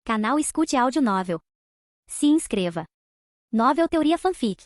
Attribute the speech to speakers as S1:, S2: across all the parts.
S1: Canal Escute Áudio Novel. Se inscreva. Novel Teoria Fanfic.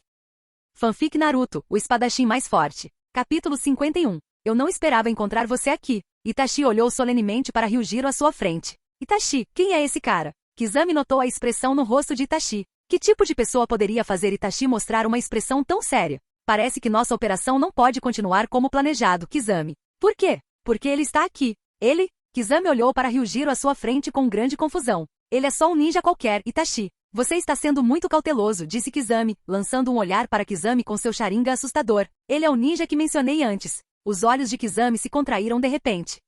S2: Fanfic Naruto, o espadachim mais forte. Capítulo 51. Eu não esperava encontrar você aqui. Itachi olhou solenemente para Ryujiro à sua frente. Itachi, quem é esse cara? Kizami notou a expressão no rosto de Itachi. Que tipo de pessoa poderia fazer Itachi mostrar uma expressão tão séria? Parece que nossa operação não pode continuar como planejado, Kizami. Por quê? Porque ele está aqui. Ele? Kizami olhou para Ryujiro à sua frente com grande confusão. Ele é só um ninja qualquer, Itachi. Você está sendo muito cauteloso, disse Kizami, lançando um olhar para Kizami com seu Sharingan assustador. Ele é o ninja que mencionei antes. Os olhos de Kizami se contraíram de repente.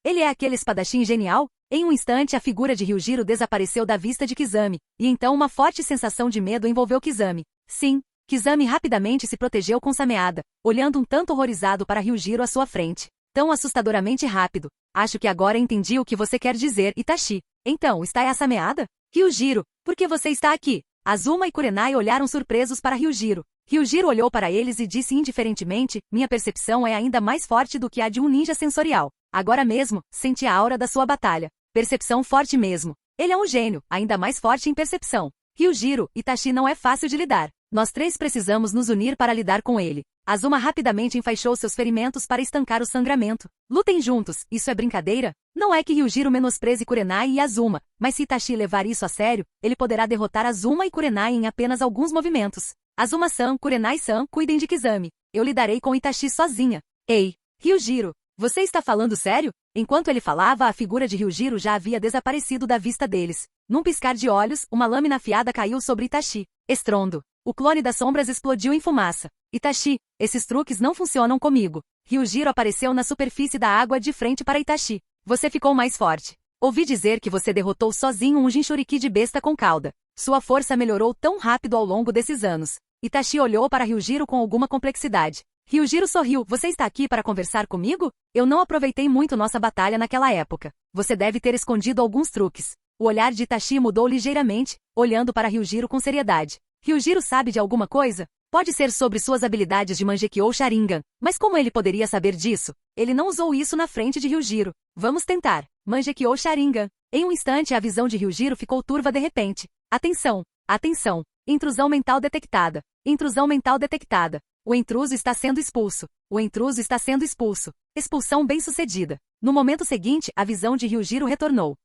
S2: Ele é aquele espadachim genial? Em um instante a figura de Ryujiro desapareceu da vista de Kizami, e então uma forte sensação de medo envolveu Kizami. Sim, Kizami rapidamente se protegeu com Sameada, olhando um tanto horrorizado para Ryujiro à sua frente. Tão assustadoramente rápido. Acho que agora entendi o que você quer dizer, Itachi. Então, está essa meada? Ryujiro, por que você está aqui? Azuma e Kurenai olharam surpresos para Ryujiro. Ryujiro olhou para eles e disse indiferentemente, minha percepção é ainda mais forte do que a de um ninja sensorial. Agora mesmo, senti a aura da sua batalha. Percepção forte mesmo. Ele é um gênio, ainda mais forte em percepção. Ryujiro, Itachi não é fácil de lidar. Nós três precisamos nos unir para lidar com ele. Azuma rapidamente enfaixou seus ferimentos para estancar o sangramento. Lutem juntos, isso é brincadeira? Não é que Ryujiro menospreze Kurenai e Azuma, mas se Itachi levar isso a sério, ele poderá derrotar Azuma e Kurenai em apenas alguns movimentos. Azuma-san, Kurenai-san, cuidem de Kizami. Eu lidarei com Itachi sozinha. Ei, Ryujiro, você está falando sério? Enquanto ele falava, a figura de Ryujiro já havia desaparecido da vista deles. Num piscar de olhos, uma lâmina afiada caiu sobre Itachi. Estrondo. O clone das sombras explodiu em fumaça. Itachi, esses truques não funcionam comigo. Ryujiro apareceu na superfície da água de frente para Itachi. Você ficou mais forte. Ouvi dizer que você derrotou sozinho um Jinchuriki de besta com cauda. Sua força melhorou tão rápido ao longo desses anos. Itachi olhou para Ryujiro com alguma complexidade. Ryujiro sorriu. Você está aqui para conversar comigo? Eu não aproveitei muito nossa batalha naquela época. Você deve ter escondido alguns truques. O olhar de Itachi mudou ligeiramente, olhando para Ryujiro com seriedade. Ryujiro sabe de alguma coisa? Pode ser sobre suas habilidades de Mangekyou Sharingan, mas como ele poderia saber disso? Ele não usou isso na frente de Ryujiro. Vamos tentar. Mangekyou Sharingan. Em um instante a visão de Ryujiro ficou turva de repente. Atenção! Atenção! Intrusão mental detectada. Intrusão mental detectada. O intruso está sendo expulso. O intruso está sendo expulso. Expulsão bem-sucedida. No momento seguinte, a visão de Ryujiro retornou.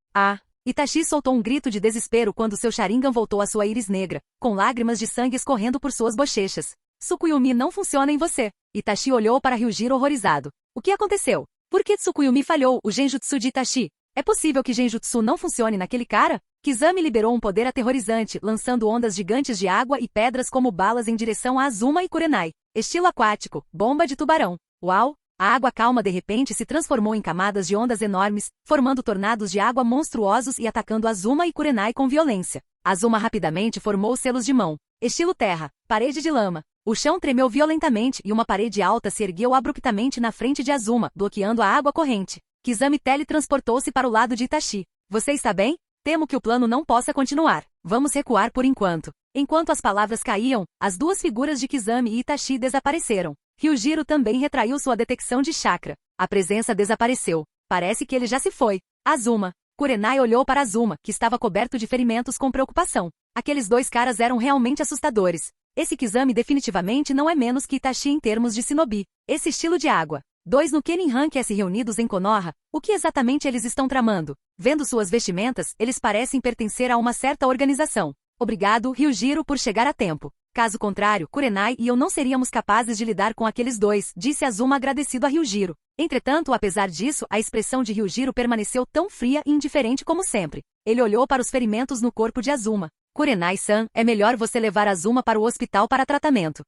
S2: Itachi soltou um grito de desespero quando seu Sharingan voltou à sua íris negra, com lágrimas de sangue escorrendo por suas bochechas. Tsukuyomi não funciona em você. Itachi olhou para Ryujiro horrorizado. O que aconteceu? Por que Tsukuyomi falhou o Genjutsu de Itachi? É possível que Genjutsu não funcione naquele cara? Kizami liberou um poder aterrorizante, lançando ondas gigantes de água e pedras como balas em direção a Azuma e Kurenai. Estilo aquático, bomba de tubarão. Uau! A água calma de repente se transformou em camadas de ondas enormes, formando tornados de água monstruosos e atacando Azuma e Kurenai com violência. Azuma rapidamente formou selos de mão. Estilo terra, parede de lama. O chão tremeu violentamente e uma parede alta se ergueu abruptamente na frente de Azuma, bloqueando a água corrente. Kizami teletransportou-se para o lado de Itachi. Você está bem? Temo que o plano não possa continuar. Vamos recuar por enquanto. Enquanto as palavras caíam, as duas figuras de Kizami e Itachi desapareceram. Ryujiro também retraiu sua detecção de chakra. A presença desapareceu. Parece que ele já se foi. Azuma. Kurenai olhou para Azuma, que estava coberto de ferimentos com preocupação. Aqueles dois caras eram realmente assustadores. Esse Kizami definitivamente não é menos que Itachi em termos de shinobi. Esse estilo de água. Dois no Kenin Rank S reunidos em Konoha, o que exatamente eles estão tramando? Vendo suas vestimentas, eles parecem pertencer a uma certa organização. Obrigado, Ryujiro, por chegar a tempo. Caso contrário, Kurenai e eu não seríamos capazes de lidar com aqueles dois, disse Azuma agradecido a Ryujiro. Entretanto, apesar disso, a expressão de Ryujiro permaneceu tão fria e indiferente como sempre. Ele olhou para os ferimentos no corpo de Azuma. Kurenai-san, é melhor você levar Azuma para o hospital para tratamento.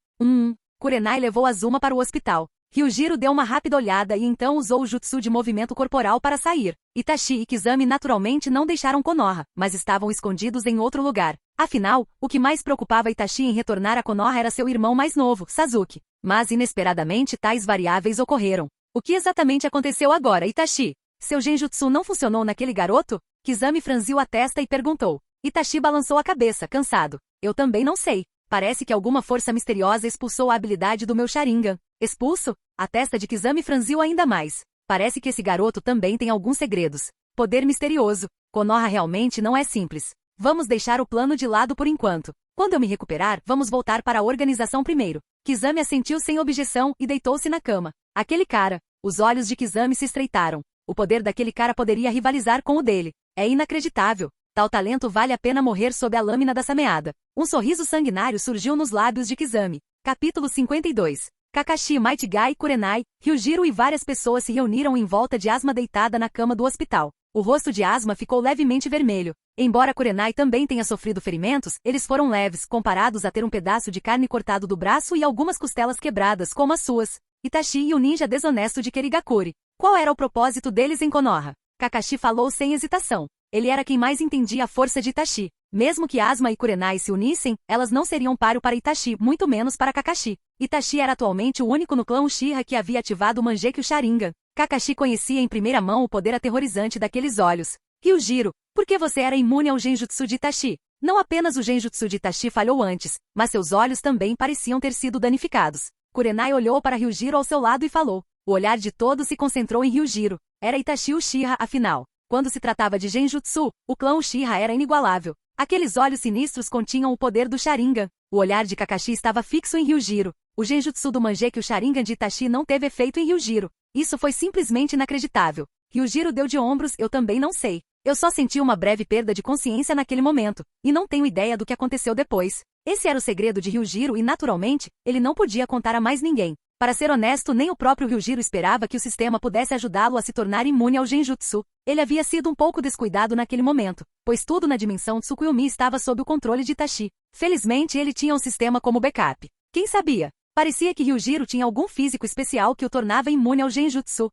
S2: Kurenai levou Azuma para o hospital. Ryujiro deu uma rápida olhada e então usou o jutsu de movimento corporal para sair. Itachi e Kizami naturalmente não deixaram Konoha, mas estavam escondidos em outro lugar. Afinal, o que mais preocupava Itachi em retornar a Konoha era seu irmão mais novo, Sasuke. Mas inesperadamente tais variáveis ocorreram. O que exatamente aconteceu agora, Itachi? Seu genjutsu não funcionou naquele garoto? Kizami franziu a testa e perguntou. Itachi balançou a cabeça, cansado. Eu também não sei. Parece que alguma força misteriosa expulsou a habilidade do meu Sharingan. Expulso? A testa de Kizami franziu ainda mais. Parece que esse garoto também tem alguns segredos. Poder misterioso. Konoha realmente não é simples. Vamos deixar o plano de lado por enquanto. Quando eu me recuperar, vamos voltar para a organização primeiro. Kizami assentiu sem objeção e deitou-se na cama. Aquele cara. Os olhos de Kizami se estreitaram. O poder daquele cara poderia rivalizar com o dele. É inacreditável. Tal talento vale a pena morrer sob a lâmina da sameada. Um sorriso sanguinário surgiu nos lábios de Kizami. Capítulo 52. Kakashi, Might Guy, Kurenai, Ryujiro e várias pessoas se reuniram em volta de Asuma deitada na cama do hospital. O rosto de Asuma ficou levemente vermelho. Embora Kurenai também tenha sofrido ferimentos, eles foram leves, comparados a ter um pedaço de carne cortado do braço e algumas costelas quebradas como as suas. Itachi e o ninja desonesto de Kerigakuri. Qual era o propósito deles em Konoha? Kakashi falou sem hesitação. Ele era quem mais entendia a força de Itachi. Mesmo que Asuma e Kurenai se unissem, elas não seriam páreo para Itachi, muito menos para Kakashi. Itachi era atualmente o único no clã Uchiha que havia ativado o Mangekyo Sharingan. Kakashi conhecia em primeira mão o poder aterrorizante daqueles olhos. Ryujiro, por que você era imune ao Genjutsu de Itachi? Não apenas o Genjutsu de Itachi falhou antes, mas seus olhos também pareciam ter sido danificados. Kurenai olhou para Ryujiro ao seu lado e falou. O olhar de todos se concentrou em Ryujiro. Era Itachi Uchiha, afinal. Quando se tratava de Genjutsu, o clã Uchiha era inigualável. Aqueles olhos sinistros continham o poder do Sharingan. O olhar de Kakashi estava fixo em Ryujiro. O Genjutsu do Mangekyo Sharingan de Itachi não teve efeito em Ryujiro. Isso foi simplesmente inacreditável. Ryujiro deu de ombros, eu também não sei. Eu só senti uma breve perda de consciência naquele momento, e não tenho ideia do que aconteceu depois. Esse era o segredo de Ryujiro e, naturalmente, ele não podia contar a mais ninguém. Para ser honesto, nem o próprio Ryujiro esperava que o sistema pudesse ajudá-lo a se tornar imune ao Genjutsu. Ele havia sido um pouco descuidado naquele momento, pois tudo na dimensão Tsukuyomi estava sob o controle de Itachi. Felizmente, ele tinha um sistema como backup. Quem sabia? Parecia que Ryujiro tinha algum físico especial que o tornava imune ao Genjutsu.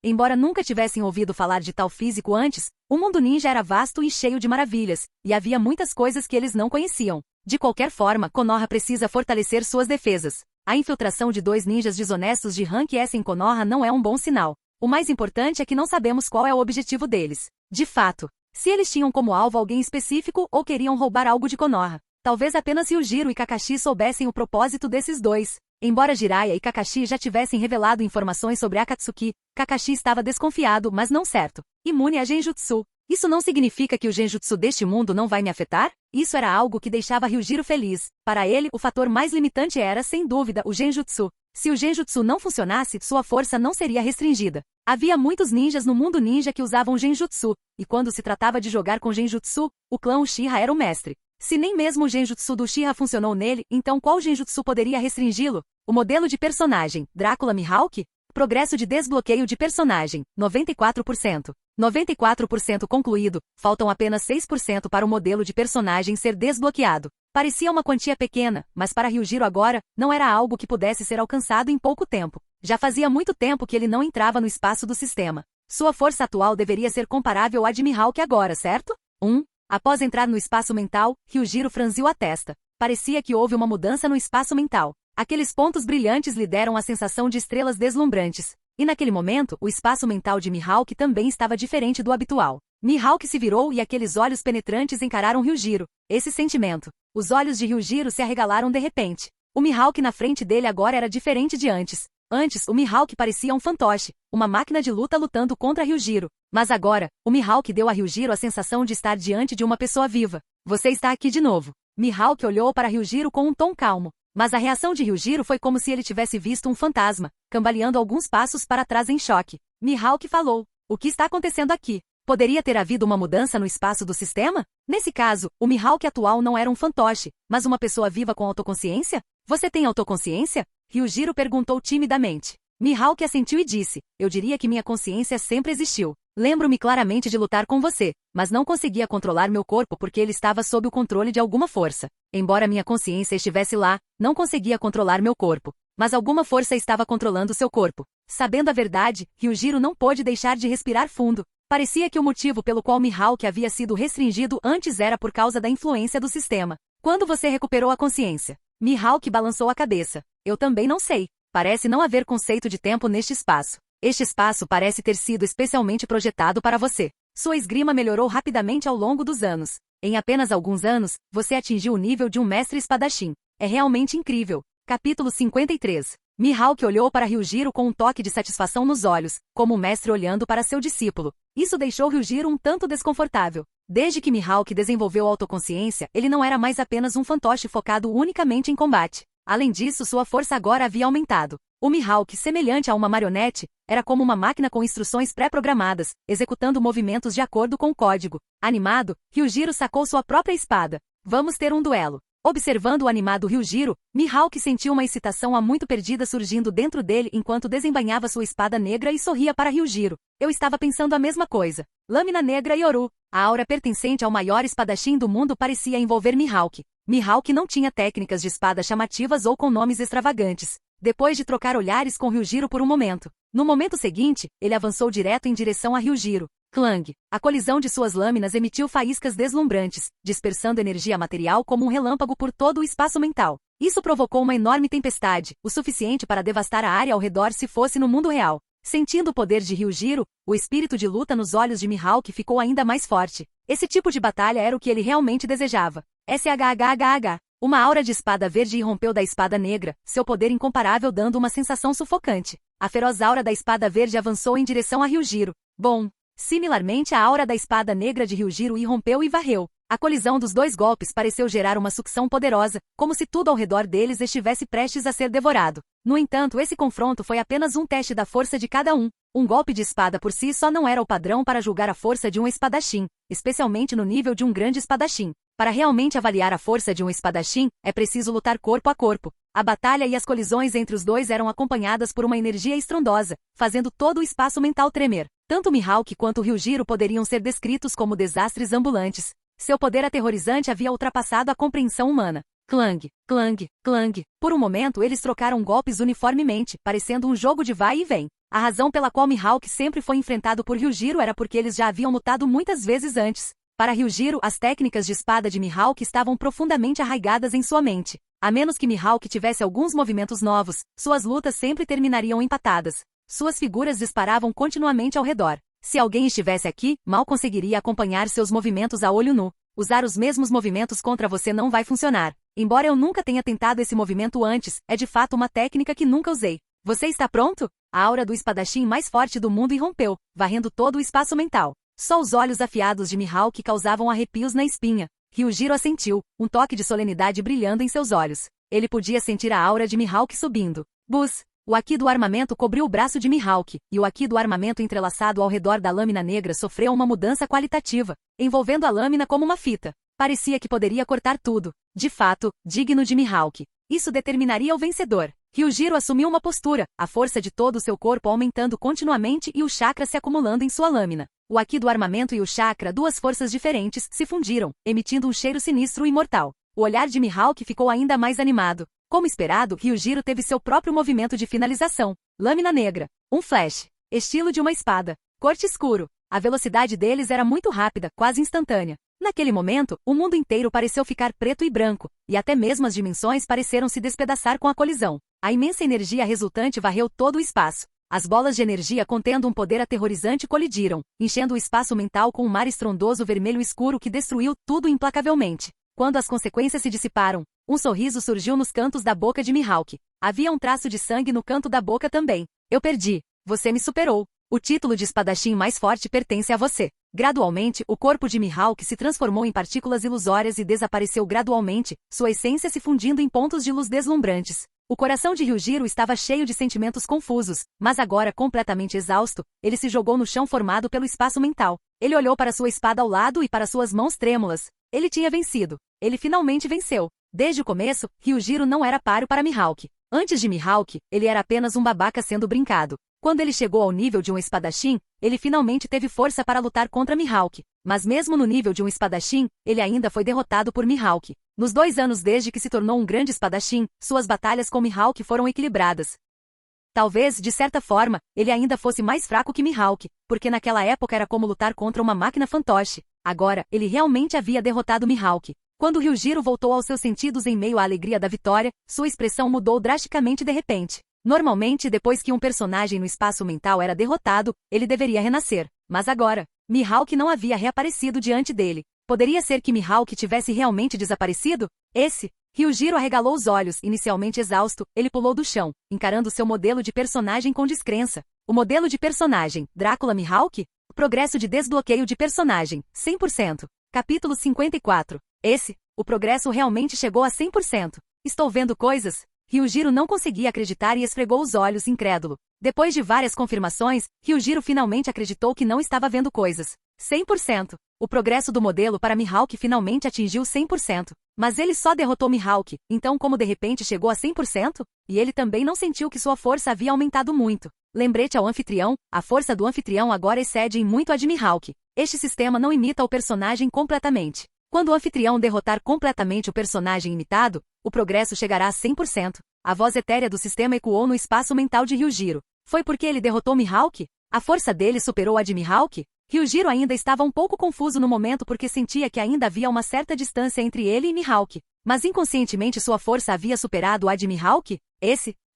S2: Embora nunca tivessem ouvido falar de tal físico antes, o mundo ninja era vasto e cheio de maravilhas, e havia muitas coisas que eles não conheciam. De qualquer forma, Konoha precisa fortalecer suas defesas. A infiltração de 2 ninjas desonestos de Rank S em Konoha não é um bom sinal. O mais importante é que não sabemos qual é o objetivo deles. De fato, se eles tinham como alvo alguém específico ou queriam roubar algo de Konoha. Talvez apenas Ryujiro e Kakashi soubessem o propósito desses dois. Embora Jiraiya e Kakashi já tivessem revelado informações sobre Akatsuki, Kakashi estava desconfiado, mas não certo. Imune a Genjutsu. Isso não significa que o Genjutsu deste mundo não vai me afetar? Isso era algo que deixava Ryujiro feliz. Para ele, o fator mais limitante era, sem dúvida, o Genjutsu. Se o Genjutsu não funcionasse, sua força não seria restringida. Havia muitos ninjas no mundo ninja que usavam Genjutsu, e quando se tratava de jogar com Genjutsu, o clã Uchiha era o mestre. Se nem mesmo o Genjutsu do Uchiha funcionou nele, então qual Genjutsu poderia restringi-lo? O modelo de personagem, Drácula Mihawk? Progresso de desbloqueio de personagem, 94%. 94% concluído, faltam apenas 6% para o modelo de personagem ser desbloqueado. Parecia uma quantia pequena, mas para Ryujiro agora, não era algo que pudesse ser alcançado em pouco tempo. Já fazia muito tempo que ele não entrava no espaço do sistema. Sua força atual deveria ser comparável à de Mihawk agora, certo? Após entrar no espaço mental, Ryujiro franziu a testa. Parecia que houve uma mudança no espaço mental. Aqueles pontos brilhantes lhe deram a sensação de estrelas deslumbrantes. E naquele momento, o espaço mental de Mihawk também estava diferente do habitual. Mihawk se virou e aqueles olhos penetrantes encararam Ryujiro. Esse sentimento. Os olhos de Ryujiro se arregalaram de repente. O Mihawk na frente dele agora era diferente de antes. Antes, o Mihawk parecia um fantoche, uma máquina de luta lutando contra Ryujiro. Mas agora, o Mihawk deu a Ryujiro a sensação de estar diante de uma pessoa viva. Você está aqui de novo. Mihawk olhou para Ryujiro com um tom calmo. Mas a reação de Ryujiro foi como se ele tivesse visto um fantasma, cambaleando alguns passos para trás em choque. Mihawk falou. O que está acontecendo aqui? Poderia ter havido uma mudança no espaço do sistema? Nesse caso, o Mihawk atual não era um fantoche, mas uma pessoa viva com autoconsciência? Você tem autoconsciência? Ryujiro perguntou timidamente. Mihawk assentiu e disse, eu diria que minha consciência sempre existiu. Lembro-me claramente de lutar com você, mas não conseguia controlar meu corpo porque ele estava sob o controle de alguma força. Embora minha consciência estivesse lá, não conseguia controlar meu corpo. Mas alguma força estava controlando seu corpo. Sabendo a verdade, Ryujiro não pôde deixar de respirar fundo. Parecia que o motivo pelo qual Mihawk havia sido restringido antes era por causa da influência do sistema. Quando você recuperou a consciência? Mihawk balançou a cabeça. Eu também não sei. Parece não haver conceito de tempo neste espaço. Este espaço parece ter sido especialmente projetado para você. Sua esgrima melhorou rapidamente ao longo dos anos. Em apenas alguns anos, você atingiu o nível de um mestre espadachim. É realmente incrível. Capítulo 53. Mihawk olhou para Ryujiro com um toque de satisfação nos olhos, como um mestre olhando para seu discípulo. Isso deixou Ryujiro um tanto desconfortável. Desde que Mihawk desenvolveu autoconsciência, ele não era mais apenas um fantoche focado unicamente em combate. Além disso, sua força agora havia aumentado. O Mihawk, semelhante a uma marionete, era como uma máquina com instruções pré-programadas, executando movimentos de acordo com o código. Animado, Ryujiro sacou sua própria espada. Vamos ter um duelo. Observando o animado Ryujiro, Mihawk sentiu uma excitação há muito perdida surgindo dentro dele enquanto desembainhava sua espada negra e sorria para Ryujiro. Eu estava pensando a mesma coisa. Lâmina negra Yoru. A aura pertencente ao maior espadachim do mundo parecia envolver Mihawk. Mihawk não tinha técnicas de espada chamativas ou com nomes extravagantes. Depois de trocar olhares com Ryujiro por um momento. No momento seguinte, ele avançou direto em direção a Ryujiro. Clang! A colisão de suas lâminas emitiu faíscas deslumbrantes, dispersando energia material como um relâmpago por todo o espaço mental. Isso provocou uma enorme tempestade, o suficiente para devastar a área ao redor se fosse no mundo real. Sentindo o poder de Ryujiro, o espírito de luta nos olhos de Mihawk ficou ainda mais forte. Esse tipo de batalha era o que ele realmente desejava. SHHHH. Uma aura de espada verde irrompeu da espada negra, seu poder incomparável dando uma sensação sufocante. A feroz aura da espada verde avançou em direção a Ryujiro. Bom! Similarmente, a aura da espada negra de Ryujiro irrompeu e varreu. A colisão dos dois golpes pareceu gerar uma sucção poderosa, como se tudo ao redor deles estivesse prestes a ser devorado. No entanto, esse confronto foi apenas um teste da força de cada um. Um golpe de espada por si só não era o padrão para julgar a força de um espadachim, especialmente no nível de um grande espadachim. Para realmente avaliar a força de um espadachim, é preciso lutar corpo a corpo. A batalha e as colisões entre os dois eram acompanhadas por uma energia estrondosa, fazendo todo o espaço mental tremer. Tanto Mihawk quanto Ryujiro poderiam ser descritos como desastres ambulantes. Seu poder aterrorizante havia ultrapassado a compreensão humana. Clang, clang, clang. Por um momento eles trocaram golpes uniformemente, parecendo um jogo de vai e vem. A razão pela qual Mihawk sempre foi enfrentado por Ryujiro era porque eles já haviam lutado muitas vezes antes. Para Ryujiro, as técnicas de espada de Mihawk estavam profundamente arraigadas em sua mente. A menos que Mihawk tivesse alguns movimentos novos, suas lutas sempre terminariam empatadas. Suas figuras disparavam continuamente ao redor. Se alguém estivesse aqui, mal conseguiria acompanhar seus movimentos a olho nu. Usar os mesmos movimentos contra você não vai funcionar. Embora eu nunca tenha tentado esse movimento antes, é de fato uma técnica que nunca usei. Você está pronto? A aura do espadachim mais forte do mundo irrompeu, varrendo todo o espaço mental. Só os olhos afiados de Mihawk causavam arrepios na espinha. Ryujiro assentiu, um toque de solenidade brilhando em seus olhos. Ele podia sentir a aura de Mihawk subindo. Buzz! O Haki do armamento cobriu o braço de Mihawk, e o Haki do armamento entrelaçado ao redor da lâmina negra sofreu uma mudança qualitativa, envolvendo a lâmina como uma fita. Parecia que poderia cortar tudo. De fato, digno de Mihawk. Isso determinaria o vencedor. Ryujiro assumiu uma postura, a força de todo o seu corpo aumentando continuamente e o chakra se acumulando em sua lâmina. O Haki do armamento e o chakra, duas forças diferentes, se fundiram, emitindo um cheiro sinistro e mortal. O olhar de Mihawk ficou ainda mais animado. Como esperado, Ryujiro teve seu próprio movimento de finalização. Lâmina negra. Um flash. Estilo de uma espada. Corte escuro. A velocidade deles era muito rápida, quase instantânea. Naquele momento, o mundo inteiro pareceu ficar preto e branco, e até mesmo as dimensões pareceram se despedaçar com a colisão. A imensa energia resultante varreu todo o espaço. As bolas de energia contendo um poder aterrorizante colidiram, enchendo o espaço mental com um mar estrondoso vermelho escuro que destruiu tudo implacavelmente. Quando as consequências se dissiparam, um sorriso surgiu nos cantos da boca de Mihawk. Havia um traço de sangue no canto da boca também. Eu perdi. Você me superou. O título de espadachim mais forte pertence a você. Gradualmente, o corpo de Mihawk se transformou em partículas ilusórias e desapareceu gradualmente, sua essência se fundindo em pontos de luz deslumbrantes. O coração de Ryujiro estava cheio de sentimentos confusos, mas agora completamente exausto, ele se jogou no chão formado pelo espaço mental. Ele olhou para sua espada ao lado e para suas mãos trêmulas. Ele tinha vencido. Ele finalmente venceu. Desde o começo, Ryujiro não era páreo para Mihawk. Antes de Mihawk, ele era apenas um babaca sendo brincado. Quando ele chegou ao nível de um espadachim, ele finalmente teve força para lutar contra Mihawk. Mas mesmo no nível de um espadachim, ele ainda foi derrotado por Mihawk. Nos 2 anos desde que se tornou um grande espadachim, suas batalhas com Mihawk foram equilibradas. Talvez, de certa forma, ele ainda fosse mais fraco que Mihawk, porque naquela época era como lutar contra uma máquina fantoche. Agora, ele realmente havia derrotado Mihawk. Quando Ryujiro voltou aos seus sentidos em meio à alegria da vitória, sua expressão mudou drasticamente de repente. Normalmente, depois que um personagem no espaço mental era derrotado, ele deveria renascer. Mas agora, Mihawk não havia reaparecido diante dele. Poderia ser que Mihawk tivesse realmente desaparecido? Esse Ryujiro arregalou os olhos, inicialmente exausto, ele pulou do chão, encarando seu modelo de personagem com descrença. O modelo de personagem, Drácula Mihawk? Progresso de desbloqueio de personagem, 100%. Capítulo 54. O progresso realmente chegou a 100%. Estou vendo coisas? Ryujiro não conseguia acreditar e esfregou os olhos, incrédulo. Depois de várias confirmações, Ryujiro finalmente acreditou que não estava vendo coisas. 100%. O progresso do modelo para Mihawk finalmente atingiu 100%. Mas ele só derrotou Mihawk, então como de repente chegou a 100%? E ele também não sentiu que sua força havia aumentado muito. Lembrete ao anfitrião, a força do anfitrião agora excede em muito a de Mihawk. Este sistema não imita o personagem completamente. Quando o anfitrião derrotar completamente o personagem imitado, o progresso chegará a 100%. A voz etérea do sistema ecoou no espaço mental de Ryujiro. Foi porque ele derrotou Mihawk? A força dele superou a de Mihawk? Ryujiro ainda estava um pouco confuso no momento porque sentia que ainda havia uma certa distância entre ele e Mihawk. Mas inconscientemente sua força havia superado a de Mihawk?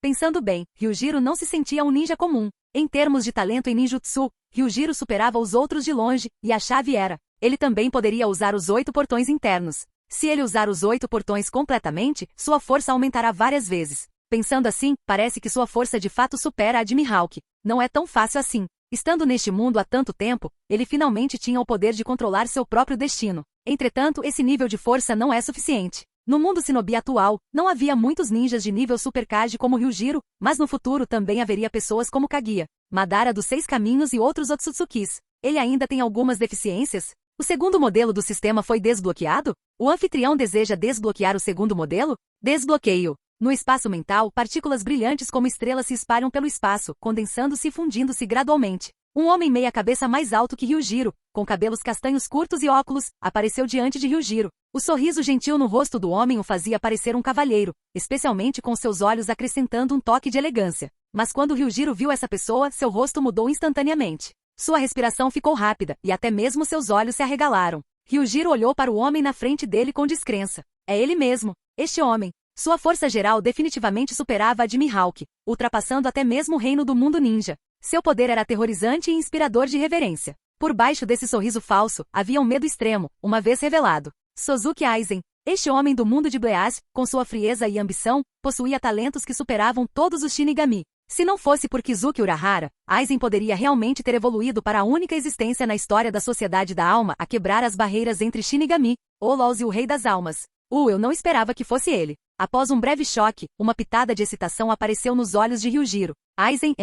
S2: Pensando bem, Ryujiro não se sentia um ninja comum. Em termos de talento em ninjutsu, Ryujiro superava os outros de longe, e a chave era: ele também poderia usar os 8 portões internos. Se ele usar os 8 portões completamente, sua força aumentará várias vezes. Pensando assim, parece que sua força de fato supera a de Mihawk. Não é tão fácil assim. Estando neste mundo há tanto tempo, ele finalmente tinha o poder de controlar seu próprio destino. Entretanto, esse nível de força não é suficiente. No mundo shinobi atual, não havia muitos ninjas de nível Super Kage como Ryujiro, mas no futuro também haveria pessoas como Kaguya, Madara dos 6 Caminhos e outros Otsutsukis. Ele ainda tem algumas deficiências? O segundo modelo do sistema foi desbloqueado? O anfitrião deseja desbloquear o segundo modelo? Desbloqueio. No espaço mental, partículas brilhantes como estrelas se espalham pelo espaço, condensando-se e fundindo-se gradualmente. Um homem meia-cabeça mais alto que Ryujiro, com cabelos castanhos curtos e óculos, apareceu diante de Ryujiro. O sorriso gentil no rosto do homem o fazia parecer um cavalheiro, especialmente com seus olhos acrescentando um toque de elegância. Mas quando Ryujiro viu essa pessoa, seu rosto mudou instantaneamente. Sua respiração ficou rápida, e até mesmo seus olhos se arregalaram. Ryujiro olhou para o homem na frente dele com descrença. É ele mesmo, este homem. Sua força geral definitivamente superava a de Mihawk, ultrapassando até mesmo o reino do mundo ninja. Seu poder era aterrorizante e inspirador de reverência. Por baixo desse sorriso falso, havia um medo extremo, uma vez revelado. Sozuki Aizen, este homem do mundo de Bleach, com sua frieza e ambição, possuía talentos que superavam todos os Shinigami. Se não fosse por Kizuki Urahara, Aizen poderia realmente ter evoluído para a única existência na história da Sociedade da Alma a quebrar as barreiras entre Shinigami, Olols e o Rei das Almas. Eu não esperava que fosse ele. Após um breve choque, uma pitada de excitação apareceu nos olhos de Ryujiro. Aizen,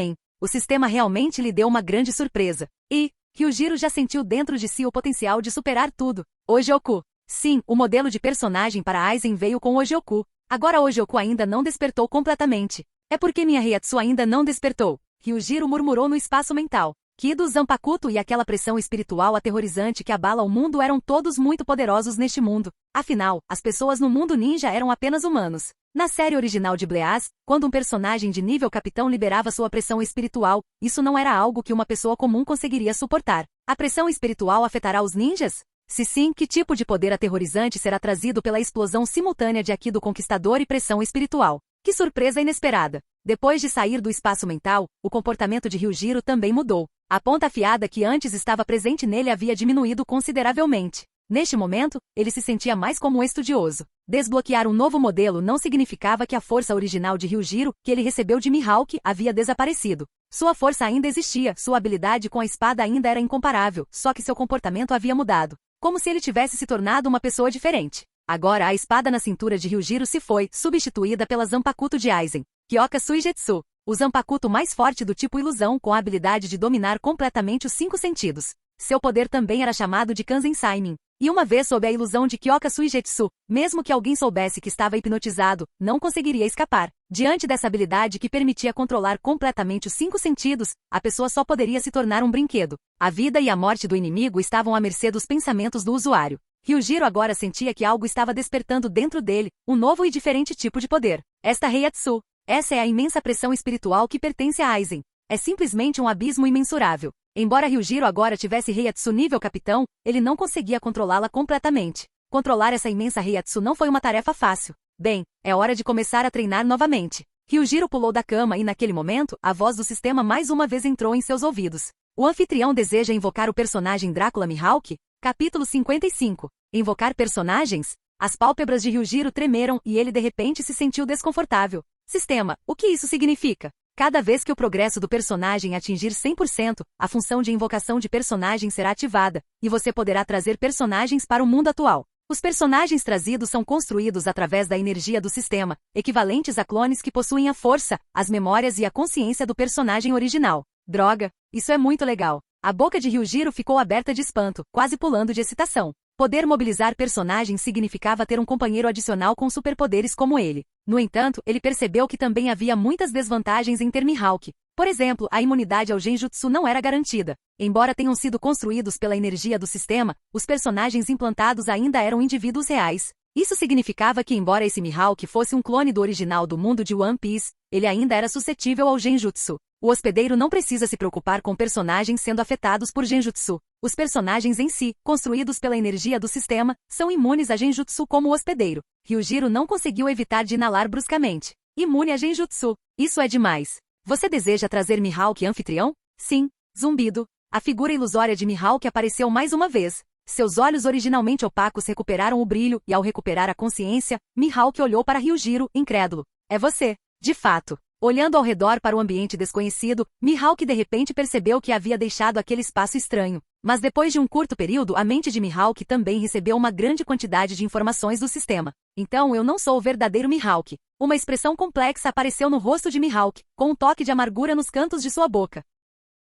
S2: o sistema realmente lhe deu uma grande surpresa. E Ryujiro já sentiu dentro de si o potencial de superar tudo. Ojioku. Sim, o modelo de personagem para Aizen veio com Ojioku. Agora Ojioku ainda não despertou completamente. É porque minha Reiatsu ainda não despertou. Ryujiro murmurou no espaço mental. Kido Zanpakuto e aquela pressão espiritual aterrorizante que abala o mundo eram todos muito poderosos neste mundo. Afinal, as pessoas no mundo ninja eram apenas humanos. Na série original de Bleach, quando um personagem de nível capitão liberava sua pressão espiritual, isso não era algo que uma pessoa comum conseguiria suportar. A pressão espiritual afetará os ninjas? Se sim, que tipo de poder aterrorizante será trazido pela explosão simultânea de Aki do Conquistador e pressão espiritual? Que surpresa inesperada! Depois de sair do espaço mental, o comportamento de Ryujiro também mudou. A ponta afiada que antes estava presente nele havia diminuído consideravelmente. Neste momento, ele se sentia mais como um estudioso. Desbloquear um novo modelo não significava que a força original de Ryujiro, que ele recebeu de Mihawk, havia desaparecido. Sua força ainda existia, sua habilidade com a espada ainda era incomparável, só que seu comportamento havia mudado. Como se ele tivesse se tornado uma pessoa diferente. Agora a espada na cintura de Ryujiro se foi, substituída pela Zanpakuto de Aizen. Kyoka Suigetsu. O Zanpakuto mais forte do tipo ilusão com a habilidade de dominar completamente os 5 sentidos. Seu poder também era chamado de Kanzen Saimin. E uma vez sob a ilusão de Kyoka Suigetsu, mesmo que alguém soubesse que estava hipnotizado, não conseguiria escapar. Diante dessa habilidade que permitia controlar completamente os 5 sentidos, a pessoa só poderia se tornar um brinquedo. A vida e a morte do inimigo estavam à mercê dos pensamentos do usuário. Ryujiro agora sentia que algo estava despertando dentro dele, um novo e diferente tipo de poder. Esta Reiatsu. Essa é a imensa pressão espiritual que pertence a Aizen. É simplesmente um abismo imensurável. Embora Ryujiro agora tivesse Reiatsu nível capitão, ele não conseguia controlá-la completamente. Controlar essa imensa Reiatsu não foi uma tarefa fácil. Bem, é hora de começar a treinar novamente. Ryujiro pulou da cama e naquele momento, a voz do sistema mais uma vez entrou em seus ouvidos. O anfitrião deseja invocar o personagem Drácula Mihawk? Capítulo 55. Invocar personagens? As pálpebras de Ryujiro tremeram e ele de repente se sentiu desconfortável. Sistema, o que isso significa? Cada vez que o progresso do personagem atingir 100%, a função de invocação de personagem será ativada, e você poderá trazer personagens para o mundo atual. Os personagens trazidos são construídos através da energia do sistema, equivalentes a clones que possuem a força, as memórias e a consciência do personagem original. Droga, isso é muito legal. A boca de Ryujiro ficou aberta de espanto, quase pulando de excitação. Poder mobilizar personagens significava ter um companheiro adicional com superpoderes como ele. No entanto, ele percebeu que também havia muitas desvantagens em ter Mihawk. Por exemplo, a imunidade ao genjutsu não era garantida. Embora tenham sido construídos pela energia do sistema, os personagens implantados ainda eram indivíduos reais. Isso significava que, embora esse Mihawk fosse um clone do original do mundo de One Piece, ele ainda era suscetível ao genjutsu. O hospedeiro não precisa se preocupar com personagens sendo afetados por genjutsu. Os personagens em si, construídos pela energia do sistema, são imunes a genjutsu como o hospedeiro. Ryujiro não conseguiu evitar de inalar bruscamente. Imune a genjutsu. Isso é demais. Você deseja trazer Mihawk anfitrião? Sim. Zumbido. A figura ilusória de Mihawk apareceu mais uma vez. Seus olhos originalmente opacos recuperaram o brilho e ao recuperar a consciência, Mihawk olhou para Ryujiro, incrédulo. É você. De fato. Olhando ao redor para o ambiente desconhecido, Mihawk de repente percebeu que havia deixado aquele espaço estranho. Mas depois de um curto período, a mente de Mihawk também recebeu uma grande quantidade de informações do sistema. Então eu não sou o verdadeiro Mihawk. Uma expressão complexa apareceu no rosto de Mihawk, com um toque de amargura nos cantos de sua boca.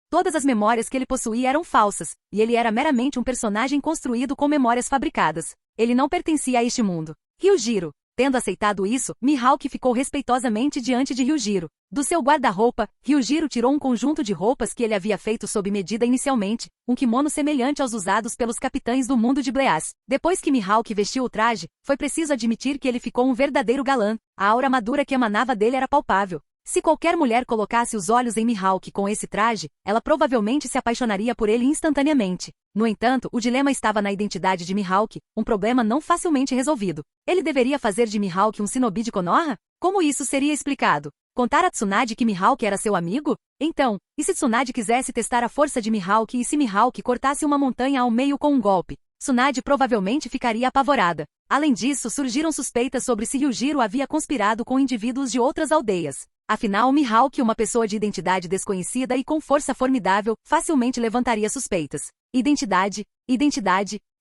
S2: Todas as memórias que ele possuía eram falsas, e ele era meramente um personagem construído com memórias fabricadas. Ele não pertencia a este mundo. Ryujiro. Tendo aceitado isso, Mihawk ficou respeitosamente diante de Ryujiro. Do seu guarda-roupa, Ryujiro tirou um conjunto de roupas que ele havia feito sob medida inicialmente, um kimono semelhante aos usados pelos capitães do mundo de Bleas. Depois que Mihawk vestiu o traje, foi preciso admitir que ele ficou um verdadeiro galã. A aura madura que emanava dele era palpável. Se qualquer mulher colocasse os olhos em Mihawk com esse traje, ela provavelmente se apaixonaria por ele instantaneamente. No entanto, o dilema estava na identidade de Mihawk, um problema não facilmente resolvido. Ele deveria fazer de Mihawk um shinobi de Konoha? Como isso seria explicado? Contar a Tsunade que Mihawk era seu amigo? Então, e se Tsunade quisesse testar a força de Mihawk e se Mihawk cortasse uma montanha ao meio com um golpe? Tsunade provavelmente ficaria apavorada. Além disso, surgiram suspeitas sobre se Ryujiro havia conspirado com indivíduos de outras aldeias. Afinal, Mihawk, uma pessoa de identidade desconhecida e com força formidável, facilmente levantaria suspeitas. Identidade.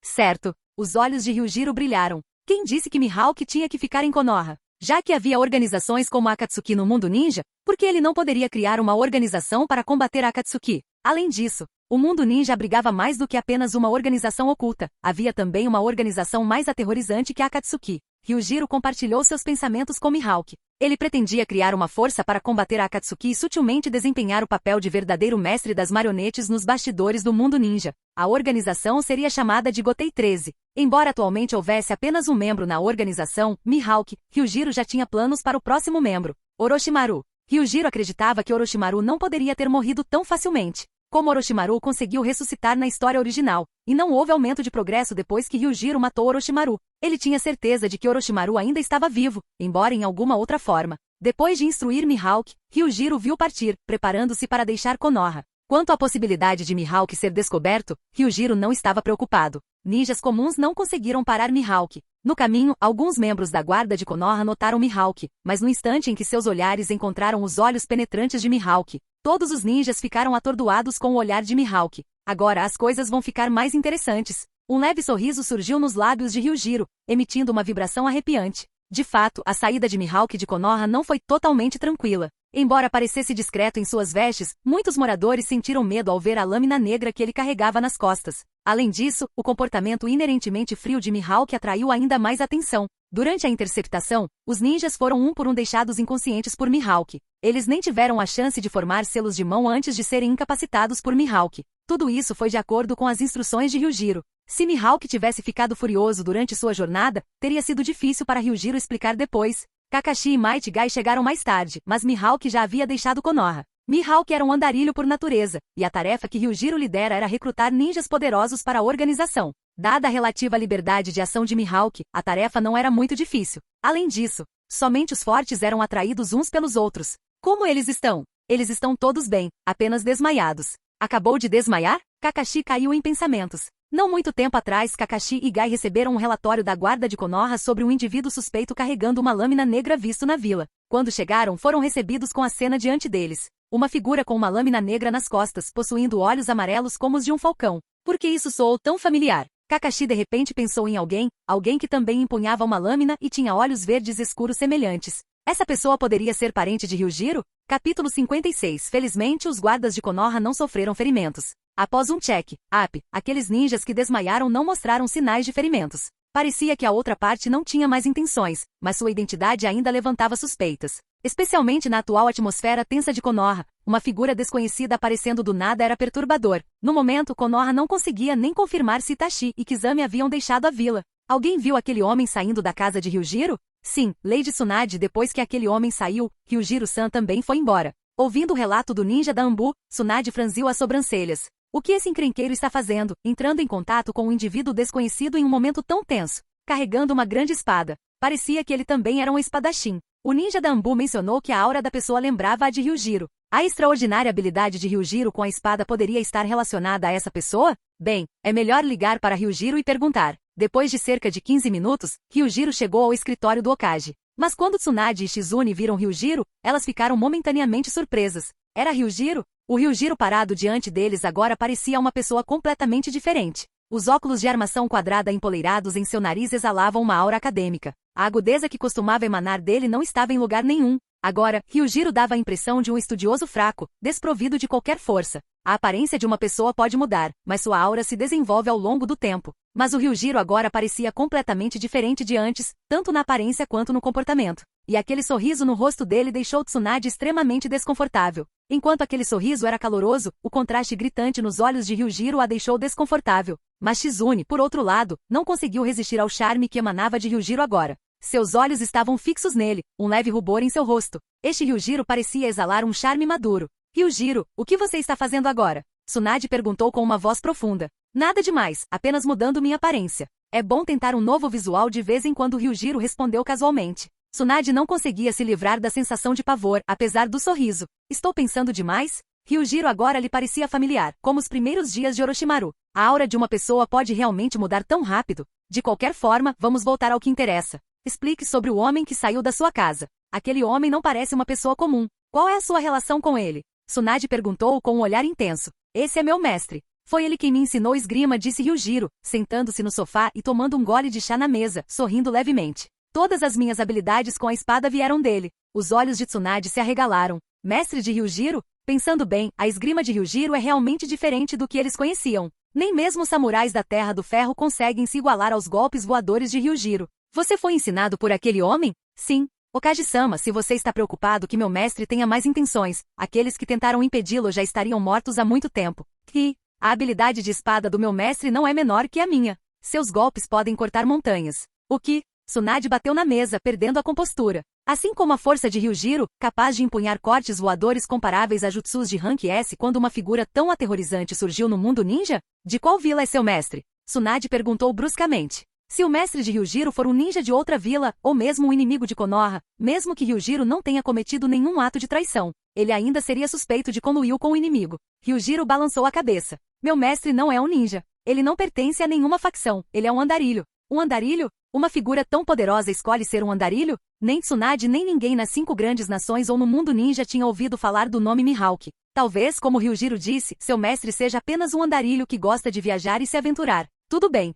S2: Certo. Os olhos de Ryujiro brilharam. Quem disse que Mihawk tinha que ficar em Konoha? Já que havia organizações como a Akatsuki no mundo ninja, por que ele não poderia criar uma organização para combater a Akatsuki? Além disso, o mundo ninja abrigava mais do que apenas uma organização oculta. Havia também uma organização mais aterrorizante que a Akatsuki. Ryujiro compartilhou seus pensamentos com Mihawk. Ele pretendia criar uma força para combater a Akatsuki e sutilmente desempenhar o papel de verdadeiro mestre das marionetes nos bastidores do mundo ninja. A organização seria chamada de Gotei 13. Embora atualmente houvesse apenas um membro na organização, Mihawk, Ryujiro já tinha planos para o próximo membro, Orochimaru. Ryujiro acreditava que Orochimaru não poderia ter morrido tão facilmente. Como Orochimaru conseguiu ressuscitar na história original, e não houve aumento de progresso depois que Ryujiro matou Orochimaru. Ele tinha certeza de que Orochimaru ainda estava vivo, embora em alguma outra forma. Depois de instruir Mihawk, Ryujiro viu partir, preparando-se para deixar Konoha. Quanto à possibilidade de Mihawk ser descoberto, Ryujiro não estava preocupado. Ninjas comuns não conseguiram parar Mihawk. No caminho, alguns membros da guarda de Konoha notaram Mihawk, mas no instante em que seus olhares encontraram os olhos penetrantes de Mihawk, todos os ninjas ficaram atordoados com o olhar de Mihawk. Agora as coisas vão ficar mais interessantes. Um leve sorriso surgiu nos lábios de Ryujiro, emitindo uma vibração arrepiante. De fato, a saída de Mihawk de Konoha não foi totalmente tranquila. Embora parecesse discreto em suas vestes, muitos moradores sentiram medo ao ver a lâmina negra que ele carregava nas costas. Além disso, o comportamento inerentemente frio de Mihawk atraiu ainda mais atenção. Durante a interceptação, os ninjas foram um por um deixados inconscientes por Mihawk. Eles nem tiveram a chance de formar selos de mão antes de serem incapacitados por Mihawk. Tudo isso foi de acordo com as instruções de Ryujiro. Se Mihawk tivesse ficado furioso durante sua jornada, teria sido difícil para Ryujiro explicar depois. Kakashi e Might Guy chegaram mais tarde, mas Mihawk já havia deixado Konoha. Mihawk era um andarilho por natureza, e a tarefa que Ryujiro lidera era recrutar ninjas poderosos para a organização. Dada a relativa liberdade de ação de Mihawk, a tarefa não era muito difícil. Além disso, somente os fortes eram atraídos uns pelos outros. Como eles estão? Eles estão todos bem, apenas desmaiados. Acabou de desmaiar? Kakashi caiu em pensamentos. Não muito tempo atrás, Kakashi e Gai receberam um relatório da guarda de Konoha sobre um indivíduo suspeito carregando uma lâmina negra visto na vila. Quando chegaram, foram recebidos com a cena diante deles. Uma figura com uma lâmina negra nas costas, possuindo olhos amarelos como os de um falcão. Por que isso soou tão familiar? Kakashi de repente pensou em alguém que também empunhava uma lâmina e tinha olhos verdes escuros semelhantes. Essa pessoa poderia ser parente de Ryujiro? Capítulo 56. Felizmente, os guardas de Konoha não sofreram ferimentos. Após um check-up, aqueles ninjas que desmaiaram não mostraram sinais de ferimentos. Parecia que a outra parte não tinha mais intenções, mas sua identidade ainda levantava suspeitas. Especialmente na atual atmosfera tensa de Konoha, uma figura desconhecida aparecendo do nada era perturbador. No momento, Konoha não conseguia nem confirmar se Itachi e Kizami haviam deixado a vila. Alguém viu aquele homem saindo da casa de Ryujiro? Sim, Lady Tsunade. Depois que aquele homem saiu, Ryujiro-san também foi embora. Ouvindo o relato do ninja da Anbu, Tsunade franziu as sobrancelhas. O que esse encrenqueiro está fazendo, entrando em contato com um indivíduo desconhecido em um momento tão tenso, carregando uma grande espada? Parecia que ele também era um espadachim. O ninja da Anbu mencionou que a aura da pessoa lembrava a de Ryujiro. A extraordinária habilidade de Ryujiro com a espada poderia estar relacionada a essa pessoa? Bem, é melhor ligar para Ryujiro e perguntar. Depois de cerca de 15 minutos, Ryujiro chegou ao escritório do Hokage. Mas quando Tsunade e Shizune viram Ryujiro, elas ficaram momentaneamente surpresas. Era Ryujiro? O Ryujiro parado diante deles agora parecia uma pessoa completamente diferente. Os óculos de armação quadrada empoleirados em seu nariz exalavam uma aura acadêmica. A agudeza que costumava emanar dele não estava em lugar nenhum. Agora, Ryujiro dava a impressão de um estudioso fraco, desprovido de qualquer força. A aparência de uma pessoa pode mudar, mas sua aura se desenvolve ao longo do tempo. Mas o Ryujiro agora parecia completamente diferente de antes, tanto na aparência quanto no comportamento. E aquele sorriso no rosto dele deixou Tsunade extremamente desconfortável. Enquanto aquele sorriso era caloroso, o contraste gritante nos olhos de Ryujiro a deixou desconfortável. Mas Shizune, por outro lado, não conseguiu resistir ao charme que emanava de Ryujiro agora. Seus olhos estavam fixos nele, um leve rubor em seu rosto. Este Ryujiro parecia exalar um charme maduro. Ryujiro, o que você está fazendo agora? Tsunade perguntou com uma voz profunda. Nada demais, apenas mudando minha aparência. É bom tentar um novo visual de vez em quando. Ryujiro respondeu casualmente. Tsunade não conseguia se livrar da sensação de pavor, apesar do sorriso. Estou pensando demais? Ryujiro agora lhe parecia familiar, como os primeiros dias de Orochimaru. A aura de uma pessoa pode realmente mudar tão rápido? De qualquer forma, vamos voltar ao que interessa. Explique sobre o homem que saiu da sua casa. Aquele homem não parece uma pessoa comum. Qual é a sua relação com ele? Tsunade perguntou com um olhar intenso. Esse é meu mestre. Foi ele quem me ensinou esgrima, disse Ryujiro, sentando-se no sofá e tomando um gole de chá na mesa, sorrindo levemente. Todas as minhas habilidades com a espada vieram dele. Os olhos de Tsunade se arregalaram. Mestre de Ryujiro? Pensando bem, a esgrima de Ryujiro é realmente diferente do que eles conheciam. Nem mesmo os samurais da Terra do Ferro conseguem se igualar aos golpes voadores de Ryujiro. Você foi ensinado por aquele homem? Sim. Hokage-sama, se você está preocupado que meu mestre tenha mais intenções, aqueles que tentaram impedi-lo já estariam mortos há muito tempo. E a habilidade de espada do meu mestre não é menor que a minha. Seus golpes podem cortar montanhas. O que? Tsunade bateu na mesa, perdendo a compostura. Assim como a força de Ryujiro, capaz de empunhar cortes voadores comparáveis a jutsus de Rank S quando uma figura tão aterrorizante surgiu no mundo ninja? De qual vila é seu mestre? Tsunade perguntou bruscamente. Se o mestre de Ryujiro for um ninja de outra vila, ou mesmo um inimigo de Konoha, mesmo que Ryujiro não tenha cometido nenhum ato de traição, ele ainda seria suspeito de conluiu com o inimigo. Ryujiro balançou a cabeça. Meu mestre não é um ninja. Ele não pertence a nenhuma facção. Ele é um andarilho. Um andarilho? Uma figura tão poderosa escolhe ser um andarilho? Nem Tsunade nem ninguém nas 5 grandes nações ou no mundo ninja tinha ouvido falar do nome Mihawk. Talvez, como Ryujiro disse, seu mestre seja apenas um andarilho que gosta de viajar e se aventurar. Tudo bem,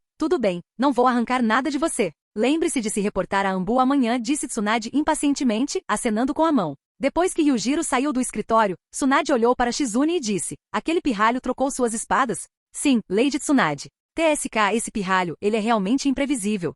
S2: não vou arrancar nada de você. Lembre-se de se reportar a Anbu amanhã, disse Tsunade impacientemente, acenando com a mão. Depois que Ryujiro saiu do escritório, Tsunade olhou para Shizune e disse, aquele pirralho trocou suas espadas? Sim, Lady Tsunade. TSK, esse pirralho, ele é realmente imprevisível.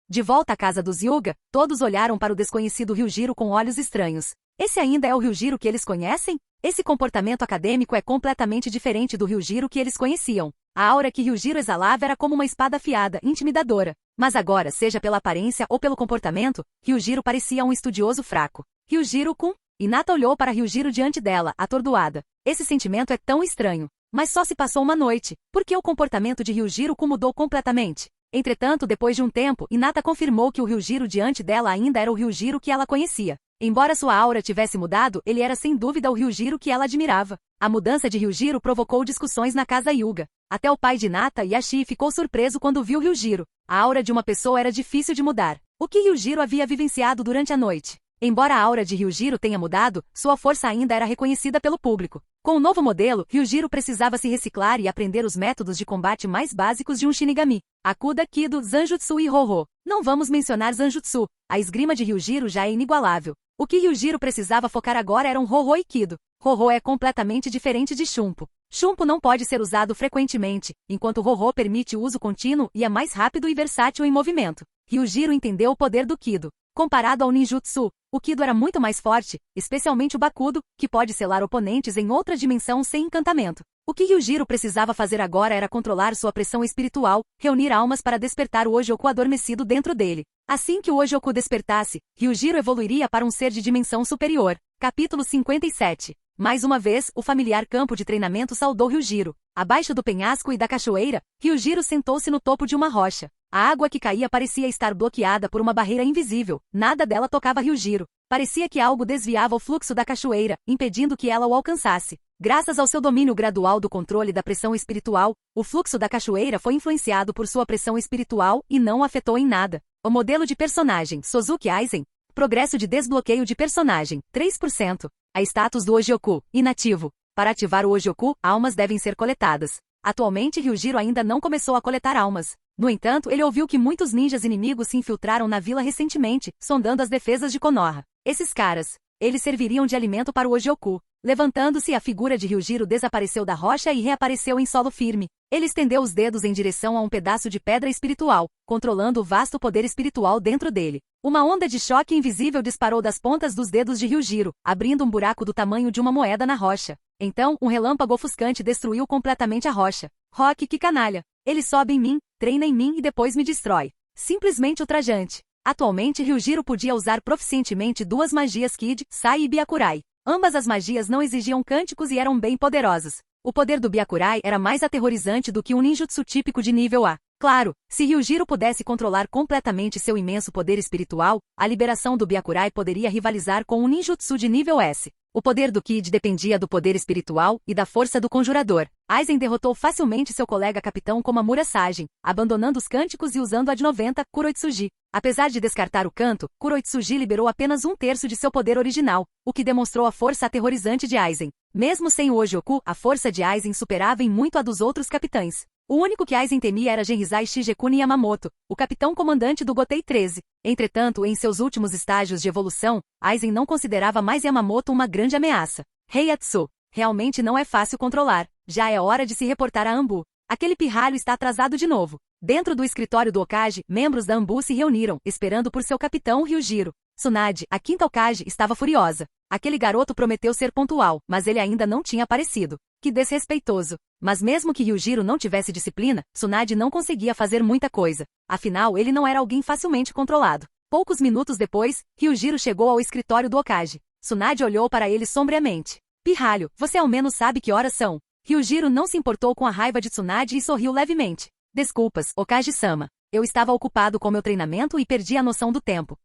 S2: De volta à casa dos Hyuga, todos olharam para o desconhecido Ryujiro com olhos estranhos. Esse ainda é o Ryujiro que eles conhecem? Esse comportamento acadêmico é completamente diferente do Ryujiro que eles conheciam. A aura que Ryujiro exalava era como uma espada afiada, intimidadora. Mas agora, seja pela aparência ou pelo comportamento, Ryujiro parecia um estudioso fraco. Ryujiro-kun? Hinata olhou para Ryujiro diante dela, atordoada. Esse sentimento é tão estranho. Mas só se passou uma noite. Por que o comportamento de Ryujiro-kun mudou completamente? Entretanto, depois de um tempo, Hinata confirmou que o Ryujiro diante dela ainda era o Ryujiro que ela conhecia. Embora sua aura tivesse mudado, ele era sem dúvida o Ryujiro que ela admirava. A mudança de Ryujiro provocou discussões na casa Hyuga. Até o pai de Hinata, Yashi, ficou surpreso quando viu Ryujiro. A aura de uma pessoa era difícil de mudar. O que Ryujiro havia vivenciado durante a noite? Embora a aura de Ryujiro tenha mudado, sua força ainda era reconhecida pelo público. Com o novo modelo, Ryujiro precisava se reciclar e aprender os métodos de combate mais básicos de um Shinigami. Akuda, Kido, Zanjutsu e Ho-Ho. Não vamos mencionar Zanjutsu. A esgrima de Ryujiro já é inigualável. O que Ryujiro precisava focar agora eram Ho-Ho e Kido. Ho-Ho é completamente diferente de Shunpo. Shunpo não pode ser usado frequentemente, enquanto Ho-Ho permite o uso contínuo e é mais rápido e versátil em movimento. Ryujiro entendeu o poder do Kido. Comparado ao ninjutsu, o Kido era muito mais forte, especialmente o Bakudo, que pode selar oponentes em outra dimensão sem encantamento. O que Ryujiro precisava fazer agora era controlar sua pressão espiritual, reunir almas para despertar o Ojoku adormecido dentro dele. Assim que o Ojoku despertasse, Ryujiro evoluiria para um ser de dimensão superior. Capítulo 57. Mais uma vez, o familiar campo de treinamento saudou Ryujiro. Abaixo do penhasco e da cachoeira, Ryujiro sentou-se no topo de uma rocha. A água que caía parecia estar bloqueada por uma barreira invisível. Nada dela tocava Ryujiro. Parecia que algo desviava o fluxo da cachoeira, impedindo que ela o alcançasse. Graças ao seu domínio gradual do controle da pressão espiritual, o fluxo da cachoeira foi influenciado por sua pressão espiritual e não o afetou em nada. O modelo de personagem, Sozuki Aizen. Progresso de desbloqueio de personagem, 3%. A status do Ojoku, inativo. Para ativar o Ojoku, almas devem ser coletadas. Atualmente Ryujiro ainda não começou a coletar almas. No entanto, ele ouviu que muitos ninjas inimigos se infiltraram na vila recentemente, sondando as defesas de Konoha. Esses caras, eles serviriam de alimento para o Ojoku. Levantando-se, a figura de Ryujiro desapareceu da rocha e reapareceu em solo firme. Ele estendeu os dedos em direção a um pedaço de pedra espiritual, controlando o vasto poder espiritual dentro dele. Uma onda de choque invisível disparou das pontas dos dedos de Ryujiro, abrindo um buraco do tamanho de uma moeda na rocha. Então, um relâmpago ofuscante destruiu completamente a rocha. Rock, que canalha! Ele sobe em mim, treina em mim e depois me destrói. Simplesmente ultrajante. Atualmente Ryujiro podia usar proficientemente duas magias Kid, Sai e Byakurai. Ambas as magias não exigiam cânticos e eram bem poderosas. O poder do Byakurai era mais aterrorizante do que um ninjutsu típico de nível A. Claro, se Ryujiro pudesse controlar completamente seu imenso poder espiritual, a liberação do Byakurai poderia rivalizar com um ninjutsu de nível S. O poder do Kid dependia do poder espiritual e da força do conjurador. Aizen derrotou facilmente seu colega capitão Komamura Sajin, abandonando os cânticos e usando a de 90, Kuroitsuji. Apesar de descartar o canto, Kuroitsuji liberou apenas 1/3 de seu poder original, o que demonstrou a força aterrorizante de Aizen. Mesmo sem o Ojoku, a força de Aizen superava em muito a dos outros capitães. O único que Aizen temia era Genrizai Shigekuni Yamamoto, o capitão comandante do Gotei 13. Entretanto, em seus últimos estágios de evolução, Aizen não considerava mais Yamamoto uma grande ameaça. Heiatsu. Realmente não é fácil controlar. Já é hora de se reportar a Anbu. Aquele pirralho está atrasado de novo. Dentro do escritório do Hokage, membros da Anbu se reuniram, esperando por seu capitão Ryujiro. Tsunade, a quinta Hokage, estava furiosa. Aquele garoto prometeu ser pontual, mas ele ainda não tinha aparecido. Que desrespeitoso. Mas mesmo que Ryujiro não tivesse disciplina, Tsunade não conseguia fazer muita coisa. Afinal, ele não era alguém facilmente controlado. Poucos minutos depois, Ryujiro chegou ao escritório do Hokage. Tsunade olhou para ele sombriamente. Pirralho, você ao menos sabe que horas são. Ryujiro não se importou com a raiva de Tsunade e sorriu levemente. Desculpas, Hokage-sama. Eu estava ocupado com meu treinamento e perdi a noção do tempo.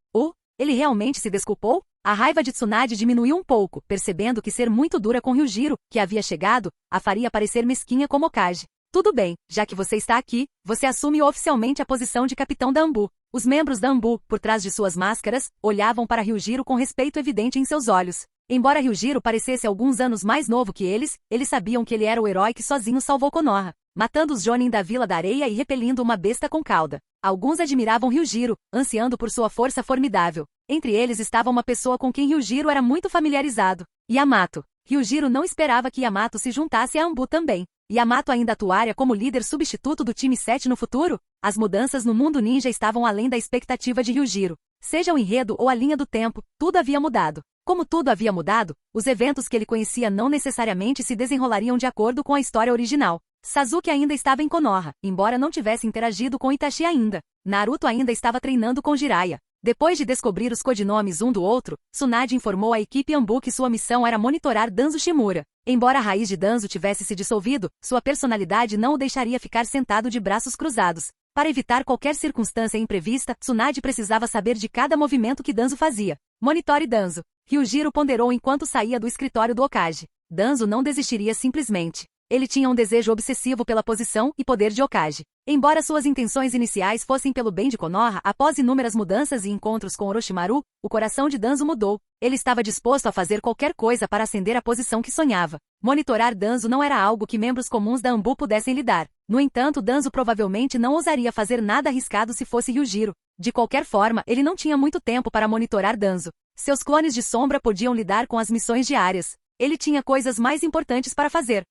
S2: Ele realmente se desculpou? A raiva de Tsunade diminuiu um pouco, percebendo que ser muito dura com Ryujiro, que havia chegado, a faria parecer mesquinha como Hokage. Tudo bem, já que você está aqui, você assume oficialmente a posição de capitão da Anbu. Os membros da Anbu, por trás de suas máscaras, olhavam para Ryujiro com respeito evidente em seus olhos. Embora Ryujiro parecesse alguns anos mais novo que eles sabiam que ele era o herói que sozinho salvou Konoha, matando os Jonin da Vila da Areia e repelindo uma besta com cauda. Alguns admiravam Ryujiro, ansiando por sua força formidável. Entre eles estava uma pessoa com quem Ryujiro era muito familiarizado, Yamato. Ryujiro não esperava que Yamato se juntasse a Anbu também. Yamato ainda atuaria como líder substituto do time 7 no futuro? As mudanças no mundo ninja estavam além da expectativa de Ryujiro. Seja o enredo ou a linha do tempo, tudo havia mudado. Como tudo havia mudado, os eventos que ele conhecia não necessariamente se desenrolariam de acordo com a história original. Sasuke ainda estava em Konoha, embora não tivesse interagido com Itachi ainda. Naruto ainda estava treinando com Jiraiya. Depois de descobrir os codinomes um do outro, Tsunade informou à equipe Anbu que sua missão era monitorar Danzo Shimura. Embora a raiz de Danzo tivesse se dissolvido, sua personalidade não o deixaria ficar sentado de braços cruzados. Para evitar qualquer circunstância imprevista, Tsunade precisava saber de cada movimento que Danzo fazia. Monitore Danzo. Ryujiro ponderou enquanto saía do escritório do Hokage. Danzo não desistiria simplesmente. Ele tinha um desejo obsessivo pela posição e poder de Hokage. Embora suas intenções iniciais fossem pelo bem de Konoha, após inúmeras mudanças e encontros com Orochimaru, o coração de Danzo mudou. Ele estava disposto a fazer qualquer coisa para ascender à posição que sonhava. Monitorar Danzo não era algo que membros comuns da Anbu pudessem lidar. No entanto, Danzo provavelmente não ousaria fazer nada arriscado se fosse Ryujiro. De qualquer forma, ele não tinha muito tempo para monitorar Danzo. Seus clones de sombra podiam lidar com as missões diárias. Ele tinha coisas mais importantes para fazer.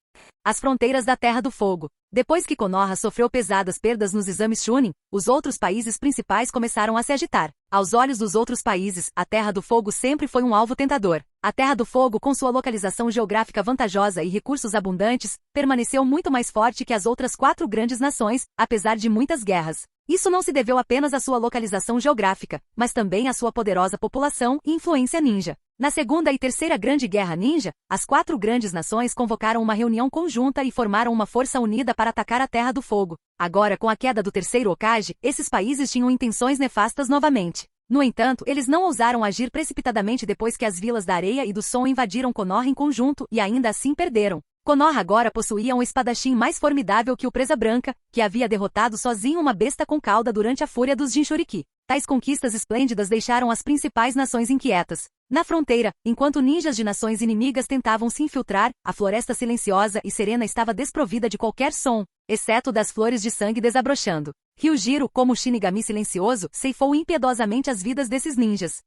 S2: As fronteiras da Terra do Fogo. Depois que Konoha sofreu pesadas perdas nos exames Chunin, os outros países principais começaram a se agitar. Aos olhos dos outros países, a Terra do Fogo sempre foi um alvo tentador. A Terra do Fogo, com sua localização geográfica vantajosa e recursos abundantes, permaneceu muito mais forte que as outras 4 grandes nações, apesar de muitas guerras. Isso não se deveu apenas à sua localização geográfica, mas também à sua poderosa população e influência ninja. Na Segunda e Terceira Grande Guerra Ninja, as 4 grandes nações convocaram uma reunião conjunta e formaram uma força unida para atacar a Terra do Fogo. Agora, com a queda do terceiro Hokage, esses países tinham intenções nefastas novamente. No entanto, eles não ousaram agir precipitadamente depois que as Vilas da Areia e do Som invadiram Konoha em conjunto e ainda assim perderam. Konoha agora possuía um espadachim mais formidável que o Presa Branca, que havia derrotado sozinho uma besta com cauda durante a fúria dos Jinchuriki. Tais conquistas esplêndidas deixaram as principais nações inquietas. Na fronteira, enquanto ninjas de nações inimigas tentavam se infiltrar, a floresta silenciosa e serena estava desprovida de qualquer som, exceto das flores de sangue desabrochando. Ryujiro, como Shinigami silencioso, ceifou impiedosamente as vidas desses ninjas.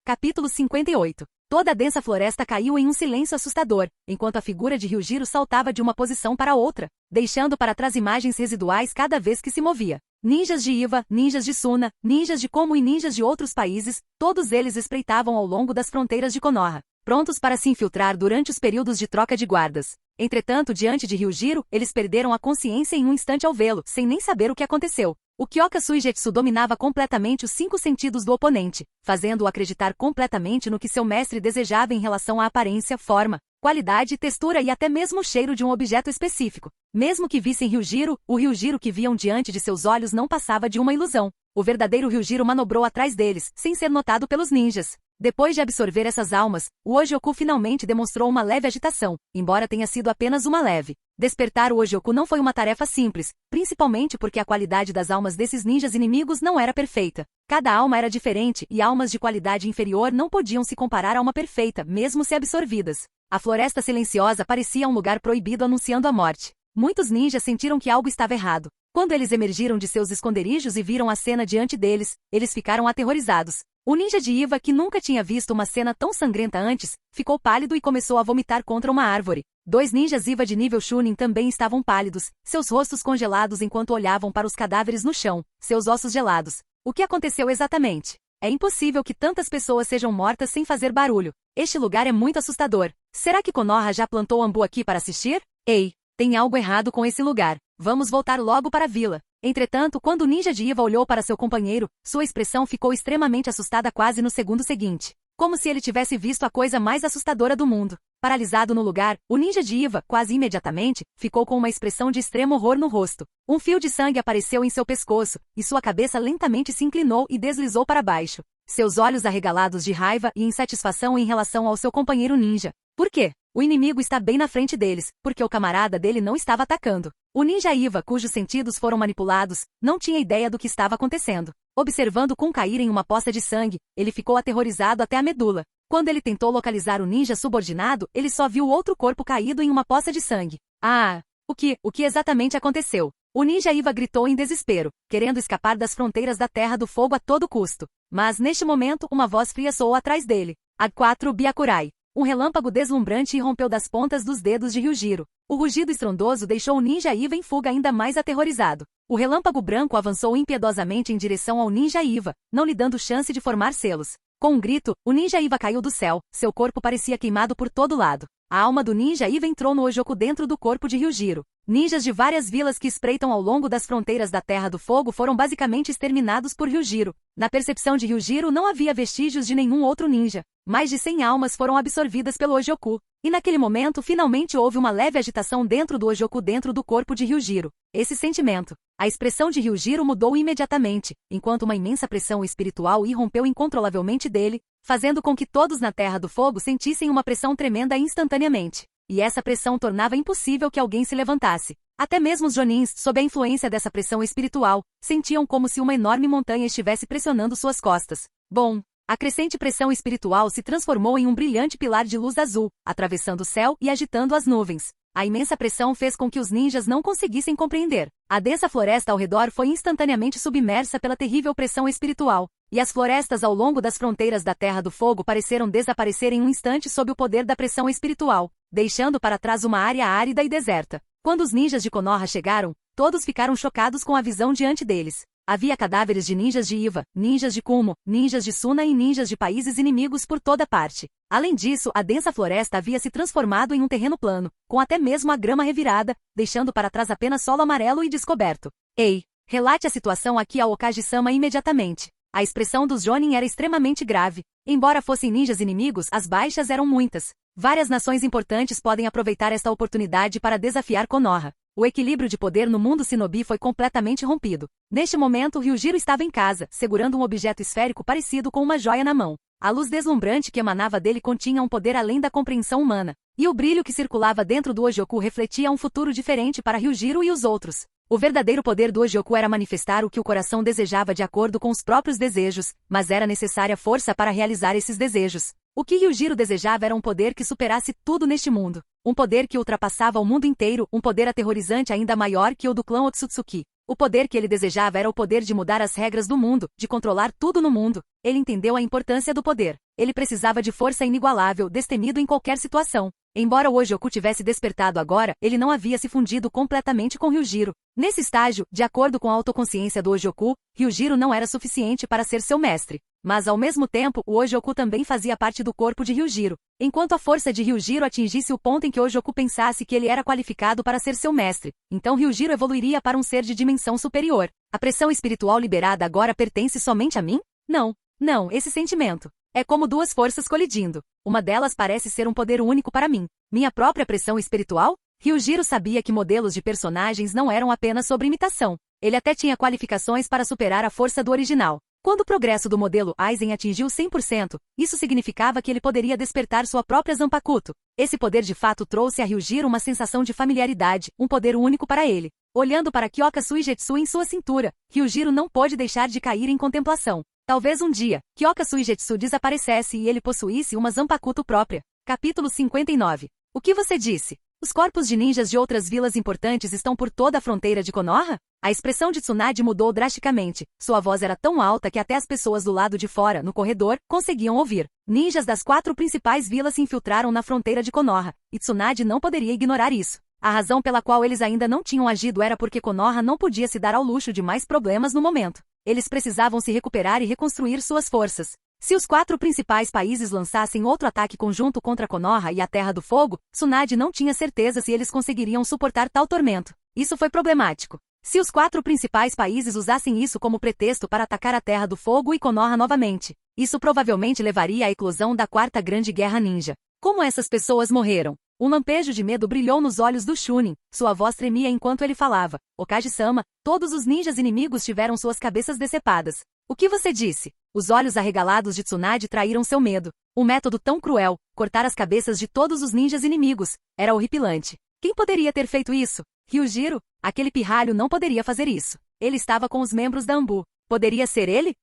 S2: Capítulo 58. Toda a densa floresta caiu em um silêncio assustador, enquanto a figura de Ryujiro saltava de uma posição para outra, deixando para trás imagens residuais cada vez que se movia. Ninjas de Iva, ninjas de Suna, ninjas de Komu e ninjas de outros países, todos eles espreitavam ao longo das fronteiras de Konoha, prontos para se infiltrar durante os períodos de troca de guardas. Entretanto, diante de Ryujiro, eles perderam a consciência em um instante ao vê-lo, sem nem saber o que aconteceu. O Kyoka Suigetsu dominava completamente os 5 sentidos do oponente, fazendo-o acreditar completamente no que seu mestre desejava em relação à aparência, forma, qualidade, textura e até mesmo o cheiro de um objeto específico. Mesmo que vissem Ryujiro, o Ryujiro que viam diante de seus olhos não passava de uma ilusão. O verdadeiro Ryujiro manobrou atrás deles, sem ser notado pelos ninjas. Depois de absorver essas almas, o Ojioku finalmente demonstrou uma leve agitação, embora tenha sido apenas uma leve. Despertar o Ojioku não foi uma tarefa simples, principalmente porque a qualidade das almas desses ninjas inimigos não era perfeita. Cada alma era diferente e almas de qualidade inferior não podiam se comparar a uma perfeita, mesmo se absorvidas. A floresta silenciosa parecia um lugar proibido anunciando a morte. Muitos ninjas sentiram que algo estava errado. Quando eles emergiram de seus esconderijos e viram a cena diante deles, eles ficaram aterrorizados. O ninja de Iva, que nunca tinha visto uma cena tão sangrenta antes, ficou pálido e começou a vomitar contra uma árvore. 2 ninjas Iva de nível Chunin também estavam pálidos, seus rostos congelados enquanto olhavam para os cadáveres no chão, seus ossos gelados. O que aconteceu exatamente? É impossível que tantas pessoas sejam mortas sem fazer barulho. Este lugar é muito assustador. Será que Konoha já plantou Anbu aqui para assistir? Ei, tem algo errado com esse lugar. Vamos voltar logo para a vila. Entretanto, quando o ninja de Iva olhou para seu companheiro, sua expressão ficou extremamente assustada quase no segundo seguinte. Como se ele tivesse visto a coisa mais assustadora do mundo. Paralisado no lugar, o ninja de Iva, quase imediatamente, ficou com uma expressão de extremo horror no rosto. Um fio de sangue apareceu em seu pescoço, e sua cabeça lentamente se inclinou e deslizou para baixo. Seus olhos arregalados de raiva e insatisfação em relação ao seu companheiro ninja. Por quê? O inimigo está bem na frente deles, porque o camarada dele não estava atacando. O ninja Iva, cujos sentidos foram manipulados, não tinha ideia do que estava acontecendo. Observando Kun cair em uma poça de sangue, ele ficou aterrorizado até a medula. Quando ele tentou localizar o ninja subordinado, ele só viu outro corpo caído em uma poça de sangue. Ah! O que exatamente aconteceu? O ninja Iva gritou em desespero, querendo escapar das fronteiras da Terra do Fogo a todo custo. Mas, neste momento, uma voz fria soou atrás dele. A4 Byakurai. Um relâmpago deslumbrante irrompeu das pontas dos dedos de Ryujiro. O rugido estrondoso deixou o ninja Iva em fuga ainda mais aterrorizado. O relâmpago branco avançou impiedosamente em direção ao ninja Iva, não lhe dando chance de formar selos. Com um grito, o ninja Iva caiu do céu, seu corpo parecia queimado por todo lado. A alma do ninja Iva entrou no Ojioku dentro do corpo de Ryujiro. Ninjas de várias vilas que espreitam ao longo das fronteiras da Terra do Fogo foram basicamente exterminados por Ryujiro. Na percepção de Ryujiro não havia vestígios de nenhum outro ninja. Mais de 100 almas foram absorvidas pelo Ojioku. E naquele momento finalmente houve uma leve agitação dentro do Ojoku dentro do corpo de Ryujiro. Esse sentimento. A expressão de Ryujiro mudou imediatamente, enquanto uma imensa pressão espiritual irrompeu incontrolavelmente dele, fazendo com que todos na Terra do Fogo sentissem uma pressão tremenda instantaneamente. E essa pressão tornava impossível que alguém se levantasse. Até mesmo os Jonins, sob a influência dessa pressão espiritual, sentiam como se uma enorme montanha estivesse pressionando suas costas. Bom, a crescente pressão espiritual se transformou em um brilhante pilar de luz azul, atravessando o céu e agitando as nuvens. A imensa pressão fez com que os ninjas não conseguissem compreender. A densa floresta ao redor foi instantaneamente submersa pela terrível pressão espiritual, e as florestas ao longo das fronteiras da Terra do Fogo pareceram desaparecer em um instante sob o poder da pressão espiritual, deixando para trás uma área árida e deserta. Quando os ninjas de Konoha chegaram, todos ficaram chocados com a visão diante deles. Havia cadáveres de ninjas de Iva, ninjas de Kumo, ninjas de Suna e ninjas de países inimigos por toda parte. Além disso, a densa floresta havia se transformado em um terreno plano, com até mesmo a grama revirada, deixando para trás apenas solo amarelo e descoberto. Ei, relate a situação aqui ao Okage-sama imediatamente. A expressão dos Jonin era extremamente grave. Embora fossem ninjas inimigos, as baixas eram muitas. Várias nações importantes podem aproveitar esta oportunidade para desafiar Konoha. O equilíbrio de poder no mundo shinobi foi completamente rompido. Neste momento, Ryujiro estava em casa, segurando um objeto esférico parecido com uma joia na mão. A luz deslumbrante que emanava dele continha um poder além da compreensão humana. E o brilho que circulava dentro do Ojoku refletia um futuro diferente para Ryujiro e os outros. O verdadeiro poder do Ojoku era manifestar o que o coração desejava de acordo com os próprios desejos, mas era necessária força para realizar esses desejos. O que Ryujiro desejava era um poder que superasse tudo neste mundo. Um poder que ultrapassava o mundo inteiro, um poder aterrorizante ainda maior que o do clã Otsutsuki. O poder que ele desejava era o poder de mudar as regras do mundo, de controlar tudo no mundo. Ele entendeu a importância do poder. Ele precisava de força inigualável, destemido em qualquer situação. Embora o Ojoku tivesse despertado agora, ele não havia se fundido completamente com Ryujiro. Nesse estágio, de acordo com a autoconsciência do Ojoku, Ryujiro não era suficiente para ser seu mestre. Mas ao mesmo tempo, o Ojoku também fazia parte do corpo de Ryujiro. Enquanto a força de Ryujiro atingisse o ponto em que Ojoku pensasse que ele era qualificado para ser seu mestre, então Ryujiro evoluiria para um ser de dimensão superior. A pressão espiritual liberada agora pertence somente a mim? Não, esse sentimento. É como duas forças colidindo. Uma delas parece ser um poder único para mim. Minha própria pressão espiritual? Ryujiro sabia que modelos de personagens não eram apenas sobre imitação. Ele até tinha qualificações para superar a força do original. Quando o progresso do modelo Aizen atingiu 100%, isso significava que ele poderia despertar sua própria Zanpakuto. Esse poder de fato trouxe a Ryujiro uma sensação de familiaridade, um poder único para ele. Olhando para Kyoka Suigetsu em sua cintura, Ryujiro não pôde deixar de cair em contemplação. Talvez um dia, Kyoka Suigetsu desaparecesse e ele possuísse uma Zanpakuto própria. Capítulo 59. O que você disse? Os corpos de ninjas de outras vilas importantes estão por toda a fronteira de Konoha? A expressão de Tsunade mudou drasticamente. Sua voz era tão alta que até as pessoas do lado de fora, no corredor, conseguiam ouvir. Ninjas das 4 principais vilas se infiltraram na fronteira de Konoha, e Tsunade não poderia ignorar isso. A razão pela qual eles ainda não tinham agido era porque Konoha não podia se dar ao luxo de mais problemas no momento. Eles precisavam se recuperar e reconstruir suas forças. Se os 4 principais países lançassem outro ataque conjunto contra Konoha e a Terra do Fogo, Tsunade não tinha certeza se eles conseguiriam suportar tal tormento. Isso foi problemático. Se os 4 principais países usassem isso como pretexto para atacar a Terra do Fogo e Konoha novamente, isso provavelmente levaria à eclosão da 4ª Grande Guerra Ninja. Como essas pessoas morreram? Um lampejo de medo brilhou nos olhos do Chunin. Sua voz tremia enquanto ele falava. Okage-sama, todos os ninjas inimigos tiveram suas cabeças decepadas. O que você disse? Os olhos arregalados de Tsunade traíram seu medo. Um método tão cruel, cortar as cabeças de todos os ninjas inimigos, era horripilante. Quem poderia ter feito isso? Ryujiro? Aquele pirralho não poderia fazer isso. Ele estava com os membros da Anbu. Poderia ser ele?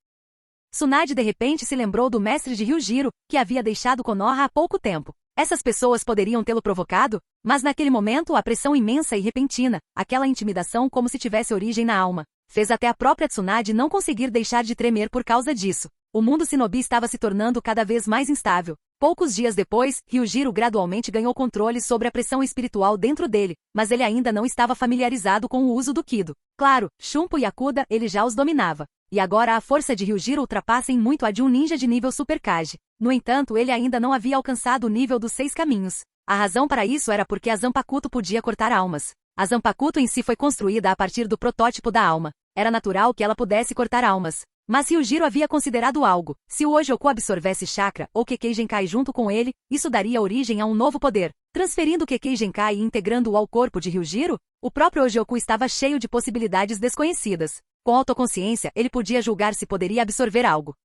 S2: Tsunade de repente se lembrou do mestre de Ryujiro, que havia deixado Konoha há pouco tempo. Essas pessoas poderiam tê-lo provocado, mas naquele momento a pressão imensa e repentina, aquela intimidação como se tivesse origem na alma, fez até a própria Tsunade não conseguir deixar de tremer por causa disso. O mundo shinobi estava se tornando cada vez mais instável. Poucos dias depois, Ryujiro gradualmente ganhou controle sobre a pressão espiritual dentro dele, mas ele ainda não estava familiarizado com o uso do Kido. Claro, Shunpo e Akuda ele já os dominava. E agora a força de Ryujiro ultrapassa em muito a de um ninja de nível Super Kage. No entanto, ele ainda não havia alcançado o nível dos 6 caminhos. A razão para isso era porque a Zanpakuto podia cortar almas. A Zanpakuto em si foi construída a partir do protótipo da alma. Era natural que ela pudesse cortar almas. Mas Ryujiro havia considerado algo. Se o Ojoku absorvesse chakra ou Kekkei Genkai junto com ele, isso daria origem a um novo poder. Transferindo Kekkei Genkai e integrando-o ao corpo de Ryujiro, o próprio Ojoku estava cheio de possibilidades desconhecidas. Com autoconsciência, ele podia julgar se poderia absorver algo.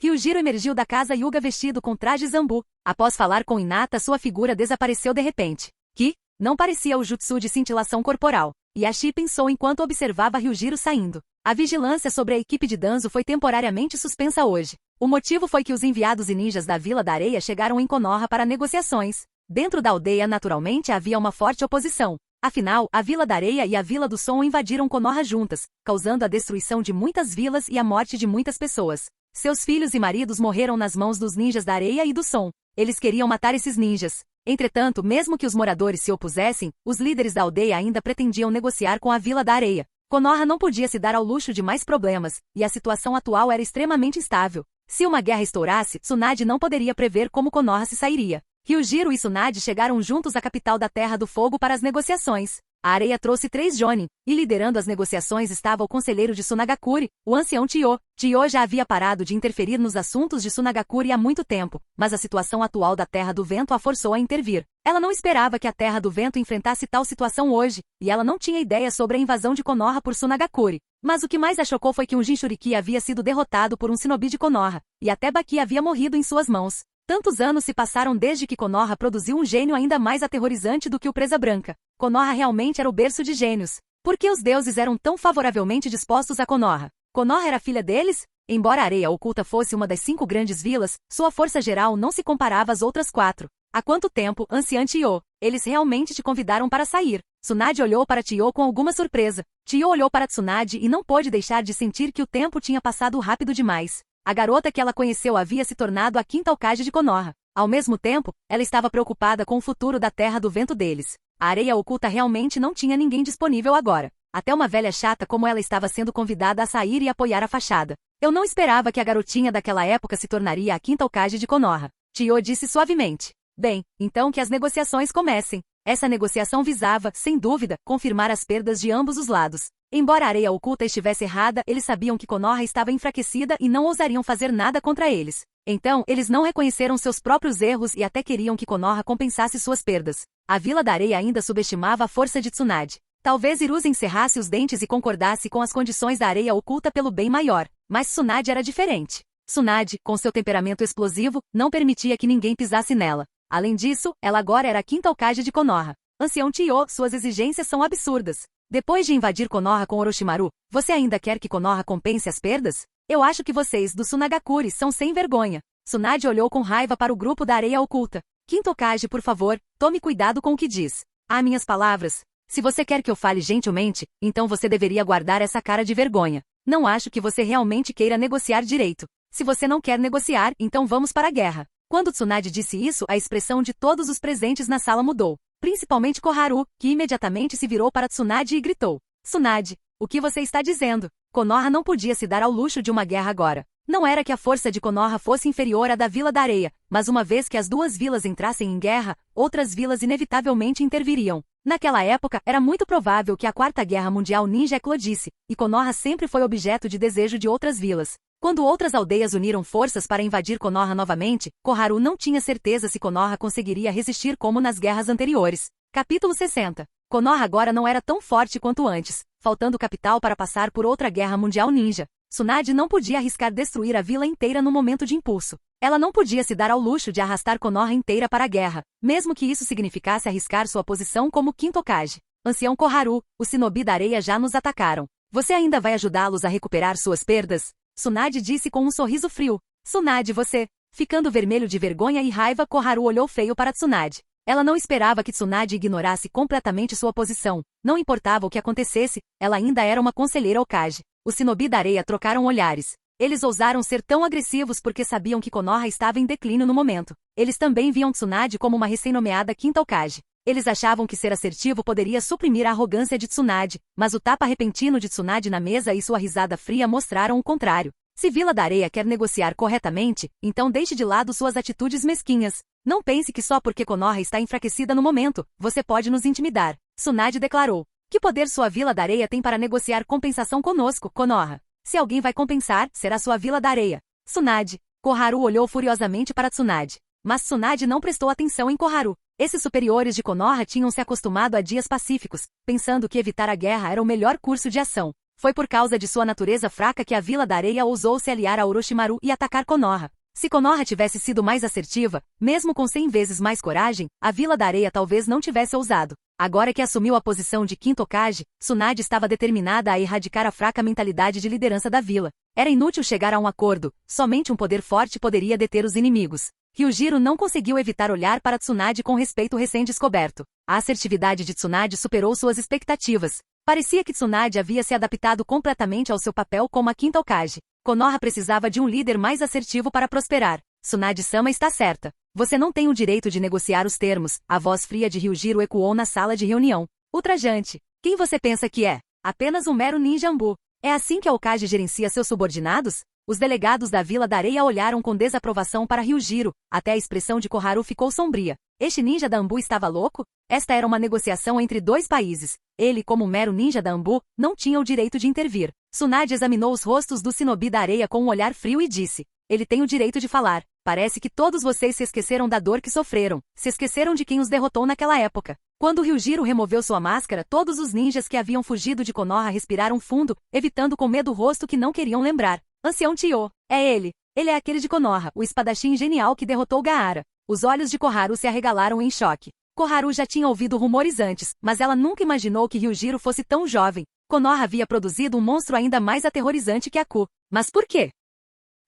S2: Ryujiro emergiu da casa Hyuga vestido com traje Zambu. Após falar com Hinata, sua figura desapareceu de repente. Que? Não parecia o jutsu de cintilação corporal. Yashi pensou enquanto observava Ryujiro saindo. A vigilância sobre a equipe de Danzo foi temporariamente suspensa hoje. O motivo foi que os enviados e ninjas da Vila da Areia chegaram em Konoha para negociações. Dentro da aldeia, naturalmente, havia uma forte oposição. Afinal, a Vila da Areia e a Vila do Som invadiram Konoha juntas, causando a destruição de muitas vilas e a morte de muitas pessoas. Seus filhos e maridos morreram nas mãos dos ninjas da Areia e do Som. Eles queriam matar esses ninjas. Entretanto, mesmo que os moradores se opusessem, os líderes da aldeia ainda pretendiam negociar com a Vila da Areia. Konoha não podia se dar ao luxo de mais problemas, e a situação atual era extremamente instável. Se uma guerra estourasse, Tsunade não poderia prever como Konoha se sairia. Ryujiro e Tsunade chegaram juntos à capital da Terra do Fogo para as negociações. A Areia trouxe 3 Jonin, e liderando as negociações estava o conselheiro de Tsunagakure, o ancião Tio. Tio já havia parado de interferir nos assuntos de Tsunagakure há muito tempo, mas a situação atual da Terra do Vento a forçou a intervir. Ela não esperava que a Terra do Vento enfrentasse tal situação hoje, e ela não tinha ideia sobre a invasão de Konoha por Tsunagakure. Mas o que mais a chocou foi que um Jinchuriki havia sido derrotado por um shinobi de Konoha, e até Baki havia morrido em suas mãos. Tantos anos se passaram desde que Konoha produziu um gênio ainda mais aterrorizante do que o Presa Branca. Konoha realmente era o berço de gênios. Por que os deuses eram tão favoravelmente dispostos a Konoha? Konoha era filha deles? Embora a Areia Oculta fosse uma das 5 grandes vilas, sua força geral não se comparava às outras 4. Há quanto tempo, anciã Tio? Eles realmente te convidaram para sair. Tsunade olhou para Tio com alguma surpresa. Tio olhou para Tsunade e não pôde deixar de sentir que o tempo tinha passado rápido demais. A garota que ela conheceu havia se tornado a 5ª Hokage de Konoha. Ao mesmo tempo, ela estava preocupada com o futuro da Terra do Vento deles. A Areia Oculta realmente não tinha ninguém disponível agora. Até uma velha chata como ela estava sendo convidada a sair e apoiar a fachada. Eu não esperava que a garotinha daquela época se tornaria a 5ª Hokage de Konoha. Tio disse suavemente. Bem, então que as negociações comecem. Essa negociação visava, sem dúvida, confirmar as perdas de ambos os lados. Embora a Areia Oculta estivesse errada, eles sabiam que Konoha estava enfraquecida e não ousariam fazer nada contra eles. Então, eles não reconheceram seus próprios erros e até queriam que Konoha compensasse suas perdas. A Vila da Areia ainda subestimava a força de Tsunade. Talvez Hiruzen encerrasse os dentes e concordasse com as condições da Areia Oculta pelo bem maior. Mas Tsunade era diferente. Tsunade, com seu temperamento explosivo, não permitia que ninguém pisasse nela. Além disso, ela agora era a 5ª Hokage de Konoha. Ancião Tio, suas exigências são absurdas. Depois de invadir Konoha com Orochimaru, você ainda quer que Konoha compense as perdas? Eu acho que vocês do Tsunagakure são sem vergonha. Tsunade olhou com raiva para o grupo da Areia Oculta. 5ª Hokage, por favor, tome cuidado com o que diz. Há minhas palavras. Se você quer que eu fale gentilmente, então você deveria guardar essa cara de vergonha. Não acho que você realmente queira negociar direito. Se você não quer negociar, então vamos para a guerra. Quando Tsunade disse isso, a expressão de todos os presentes na sala mudou. Principalmente Koharu, que imediatamente se virou para Tsunade e gritou. Tsunade, o que você está dizendo? Konoha não podia se dar ao luxo de uma guerra agora. Não era que a força de Konoha fosse inferior à da Vila da Areia, mas uma vez que as 2 vilas entrassem em guerra, outras vilas inevitavelmente interviriam. Naquela época, era muito provável que a 4ª Guerra Mundial Ninja eclodisse, e Konoha sempre foi objeto de desejo de outras vilas. Quando outras aldeias uniram forças para invadir Konoha novamente, Koharu não tinha certeza se Konoha conseguiria resistir como nas guerras anteriores. Capítulo 60. Konoha agora não era tão forte quanto antes, faltando capital para passar por outra guerra mundial ninja. Tsunade não podia arriscar destruir a vila inteira no momento de impulso. Ela não podia se dar ao luxo de arrastar Konoha inteira para a guerra, mesmo que isso significasse arriscar sua posição como 5ª Hokage. Ancião Koharu, os shinobi da areia já nos atacaram. Você ainda vai ajudá-los a recuperar suas perdas? Tsunade disse com um sorriso frio. Tsunade, você... Ficando vermelho de vergonha e raiva, Koharu olhou feio para Tsunade. Ela não esperava que Tsunade ignorasse completamente sua posição. Não importava o que acontecesse, ela ainda era uma conselheira Hokage. Os shinobi da areia trocaram olhares. Eles ousaram ser tão agressivos porque sabiam que Konoha estava em declínio no momento. Eles também viam Tsunade como uma recém-nomeada 5ª Hokage. Eles achavam que ser assertivo poderia suprimir a arrogância de Tsunade, mas o tapa repentino de Tsunade na mesa e sua risada fria mostraram o contrário. Se Vila da Areia quer negociar corretamente, então deixe de lado suas atitudes mesquinhas. Não pense que só porque Konoha está enfraquecida no momento, você pode nos intimidar. Tsunade declarou. Que poder sua Vila da Areia tem para negociar compensação conosco, Konoha? Se alguém vai compensar, será sua Vila da Areia. Tsunade. Koharu olhou furiosamente para Tsunade. Mas Tsunade não prestou atenção em Koharu. Esses superiores de Konoha tinham se acostumado a dias pacíficos, pensando que evitar a guerra era o melhor curso de ação. Foi por causa de sua natureza fraca que a Vila da Areia ousou se aliar a Orochimaru e atacar Konoha. Se Konoha tivesse sido mais assertiva, mesmo com 100 vezes mais coragem, a Vila da Areia talvez não tivesse ousado. Agora que assumiu a posição de quinto Hokage, Tsunade estava determinada a erradicar a fraca mentalidade de liderança da vila. Era inútil chegar a um acordo, somente um poder forte poderia deter os inimigos. Ryujiro não conseguiu evitar olhar para Tsunade com respeito recém-descoberto. A assertividade de Tsunade superou suas expectativas. Parecia que Tsunade havia se adaptado completamente ao seu papel como a quinta Hokage. Konoha precisava de um líder mais assertivo para prosperar. Tsunade-sama está certa. Você não tem o direito de negociar os termos. A voz fria de Ryujiro ecoou na sala de reunião. Ultrajante. Quem você pensa que é? Apenas um mero ninja Anbu. É assim que a Hokage gerencia seus subordinados? Os delegados da Vila da Areia olharam com desaprovação para Ryujiro, até a expressão de Koharu ficou sombria. Este ninja da Anbu estava louco? Esta era uma negociação entre dois países. Ele, como mero ninja da Anbu, não tinha o direito de intervir. Tsunade examinou os rostos do shinobi da areia com um olhar frio e disse: ele tem o direito de falar. Parece que todos vocês se esqueceram da dor que sofreram. Se esqueceram de quem os derrotou naquela época. Quando Ryujiro removeu sua máscara, todos os ninjas que haviam fugido de Konoha respiraram fundo, evitando com medo o rosto que não queriam lembrar. Ancião Tio. É ele. Ele é aquele de Konoha, o espadachim genial que derrotou Gaara. Os olhos de Koharu se arregalaram em choque. Koharu já tinha ouvido rumores antes, mas ela nunca imaginou que Ryujiro fosse tão jovem. Konoha havia produzido um monstro ainda mais aterrorizante que Aku. Mas por quê?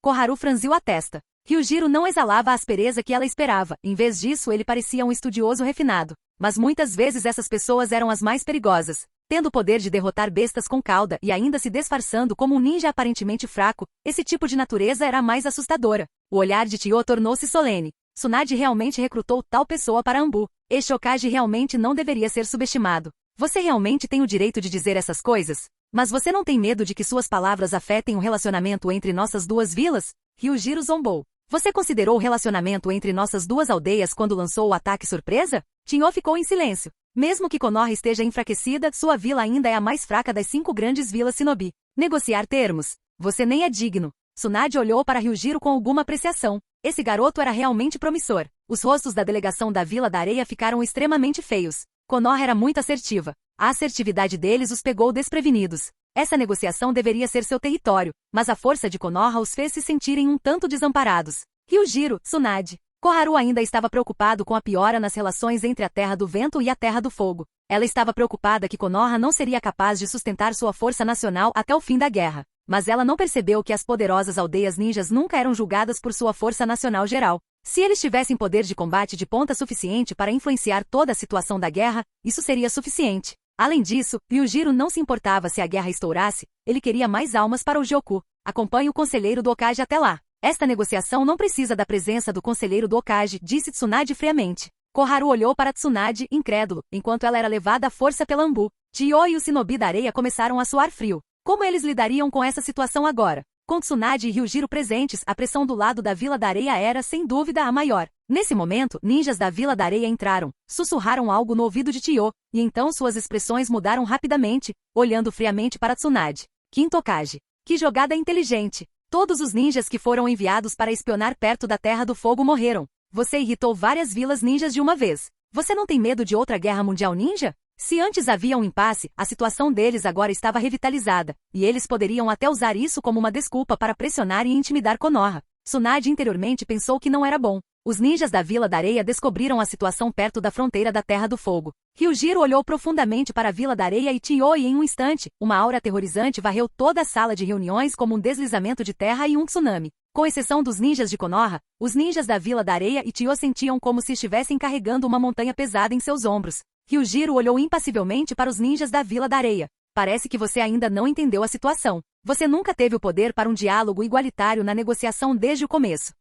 S2: Koharu franziu a testa. Ryujiro não exalava a aspereza que ela esperava, em vez disso ele parecia um estudioso refinado. Mas muitas vezes essas pessoas eram as mais perigosas. Tendo o poder de derrotar bestas com cauda e ainda se disfarçando como um ninja aparentemente fraco, esse tipo de natureza era mais assustadora. O olhar de Tio tornou-se solene. Tsunade realmente recrutou tal pessoa para Anbu. Este Hokage realmente não deveria ser subestimado. Você realmente tem o direito de dizer essas coisas? Mas você não tem medo de que suas palavras afetem o relacionamento entre nossas duas vilas? Ryujiro zombou. Você considerou o relacionamento entre nossas duas aldeias quando lançou o ataque surpresa? Tio ficou em silêncio. Mesmo que Konoha esteja enfraquecida, sua vila ainda é a mais fraca das 5 grandes vilas shinobi. Negociar termos? Você nem é digno. Tsunade olhou para Ryujiro com alguma apreciação. Esse garoto era realmente promissor. Os rostos da delegação da Vila da Areia ficaram extremamente feios. Konoha era muito assertiva. A assertividade deles os pegou desprevenidos. Essa negociação deveria ser seu território, mas a força de Konoha os fez se sentirem um tanto desamparados. Ryujiro, Tsunade. Koharu ainda estava preocupado com a piora nas relações entre a Terra do Vento e a Terra do Fogo. Ela estava preocupada que Konoha não seria capaz de sustentar sua força nacional até o fim da guerra. Mas ela não percebeu que as poderosas aldeias ninjas nunca eram julgadas por sua força nacional geral. Se eles tivessem poder de combate de ponta suficiente para influenciar toda a situação da guerra, isso seria suficiente. Além disso, Ryujiro não se importava se a guerra estourasse, ele queria mais almas para o Joku. Acompanhe o conselheiro do Hokage até lá. Esta negociação não precisa da presença do conselheiro do Hokage, disse Tsunade friamente. Koharu olhou para Tsunade, incrédulo, enquanto ela era levada à força pela Anbu. Tio e o shinobi da areia começaram a suar frio. Como eles lidariam com essa situação agora? Com Tsunade e Ryujiro presentes, a pressão do lado da Vila da Areia era, sem dúvida, a maior. Nesse momento, ninjas da Vila da Areia entraram, sussurraram algo no ouvido de Tio, e então suas expressões mudaram rapidamente, olhando friamente para Tsunade. Quinto Hokage. Que jogada inteligente! Todos os ninjas que foram enviados para espionar perto da Terra do Fogo morreram. Você irritou várias vilas ninjas de uma vez. Você não tem medo de outra guerra mundial ninja? Se antes havia um impasse, a situação deles agora estava revitalizada, e eles poderiam até usar isso como uma desculpa para pressionar e intimidar Konoha. Tsunade interiormente pensou que não era bom. Os ninjas da Vila da Areia descobriram a situação perto da fronteira da Terra do Fogo. Ryujiro olhou profundamente para a Vila da Areia e Tio e em um instante, uma aura aterrorizante varreu toda a sala de reuniões como um deslizamento de terra e um tsunami. Com exceção dos ninjas de Konoha, os ninjas da Vila da Areia e Tio sentiam como se estivessem carregando uma montanha pesada em seus ombros. Ryujiro olhou impassivelmente para os ninjas da Vila da Areia. Parece que você ainda não entendeu a situação. Você nunca teve o poder para um diálogo igualitário na negociação desde o começo.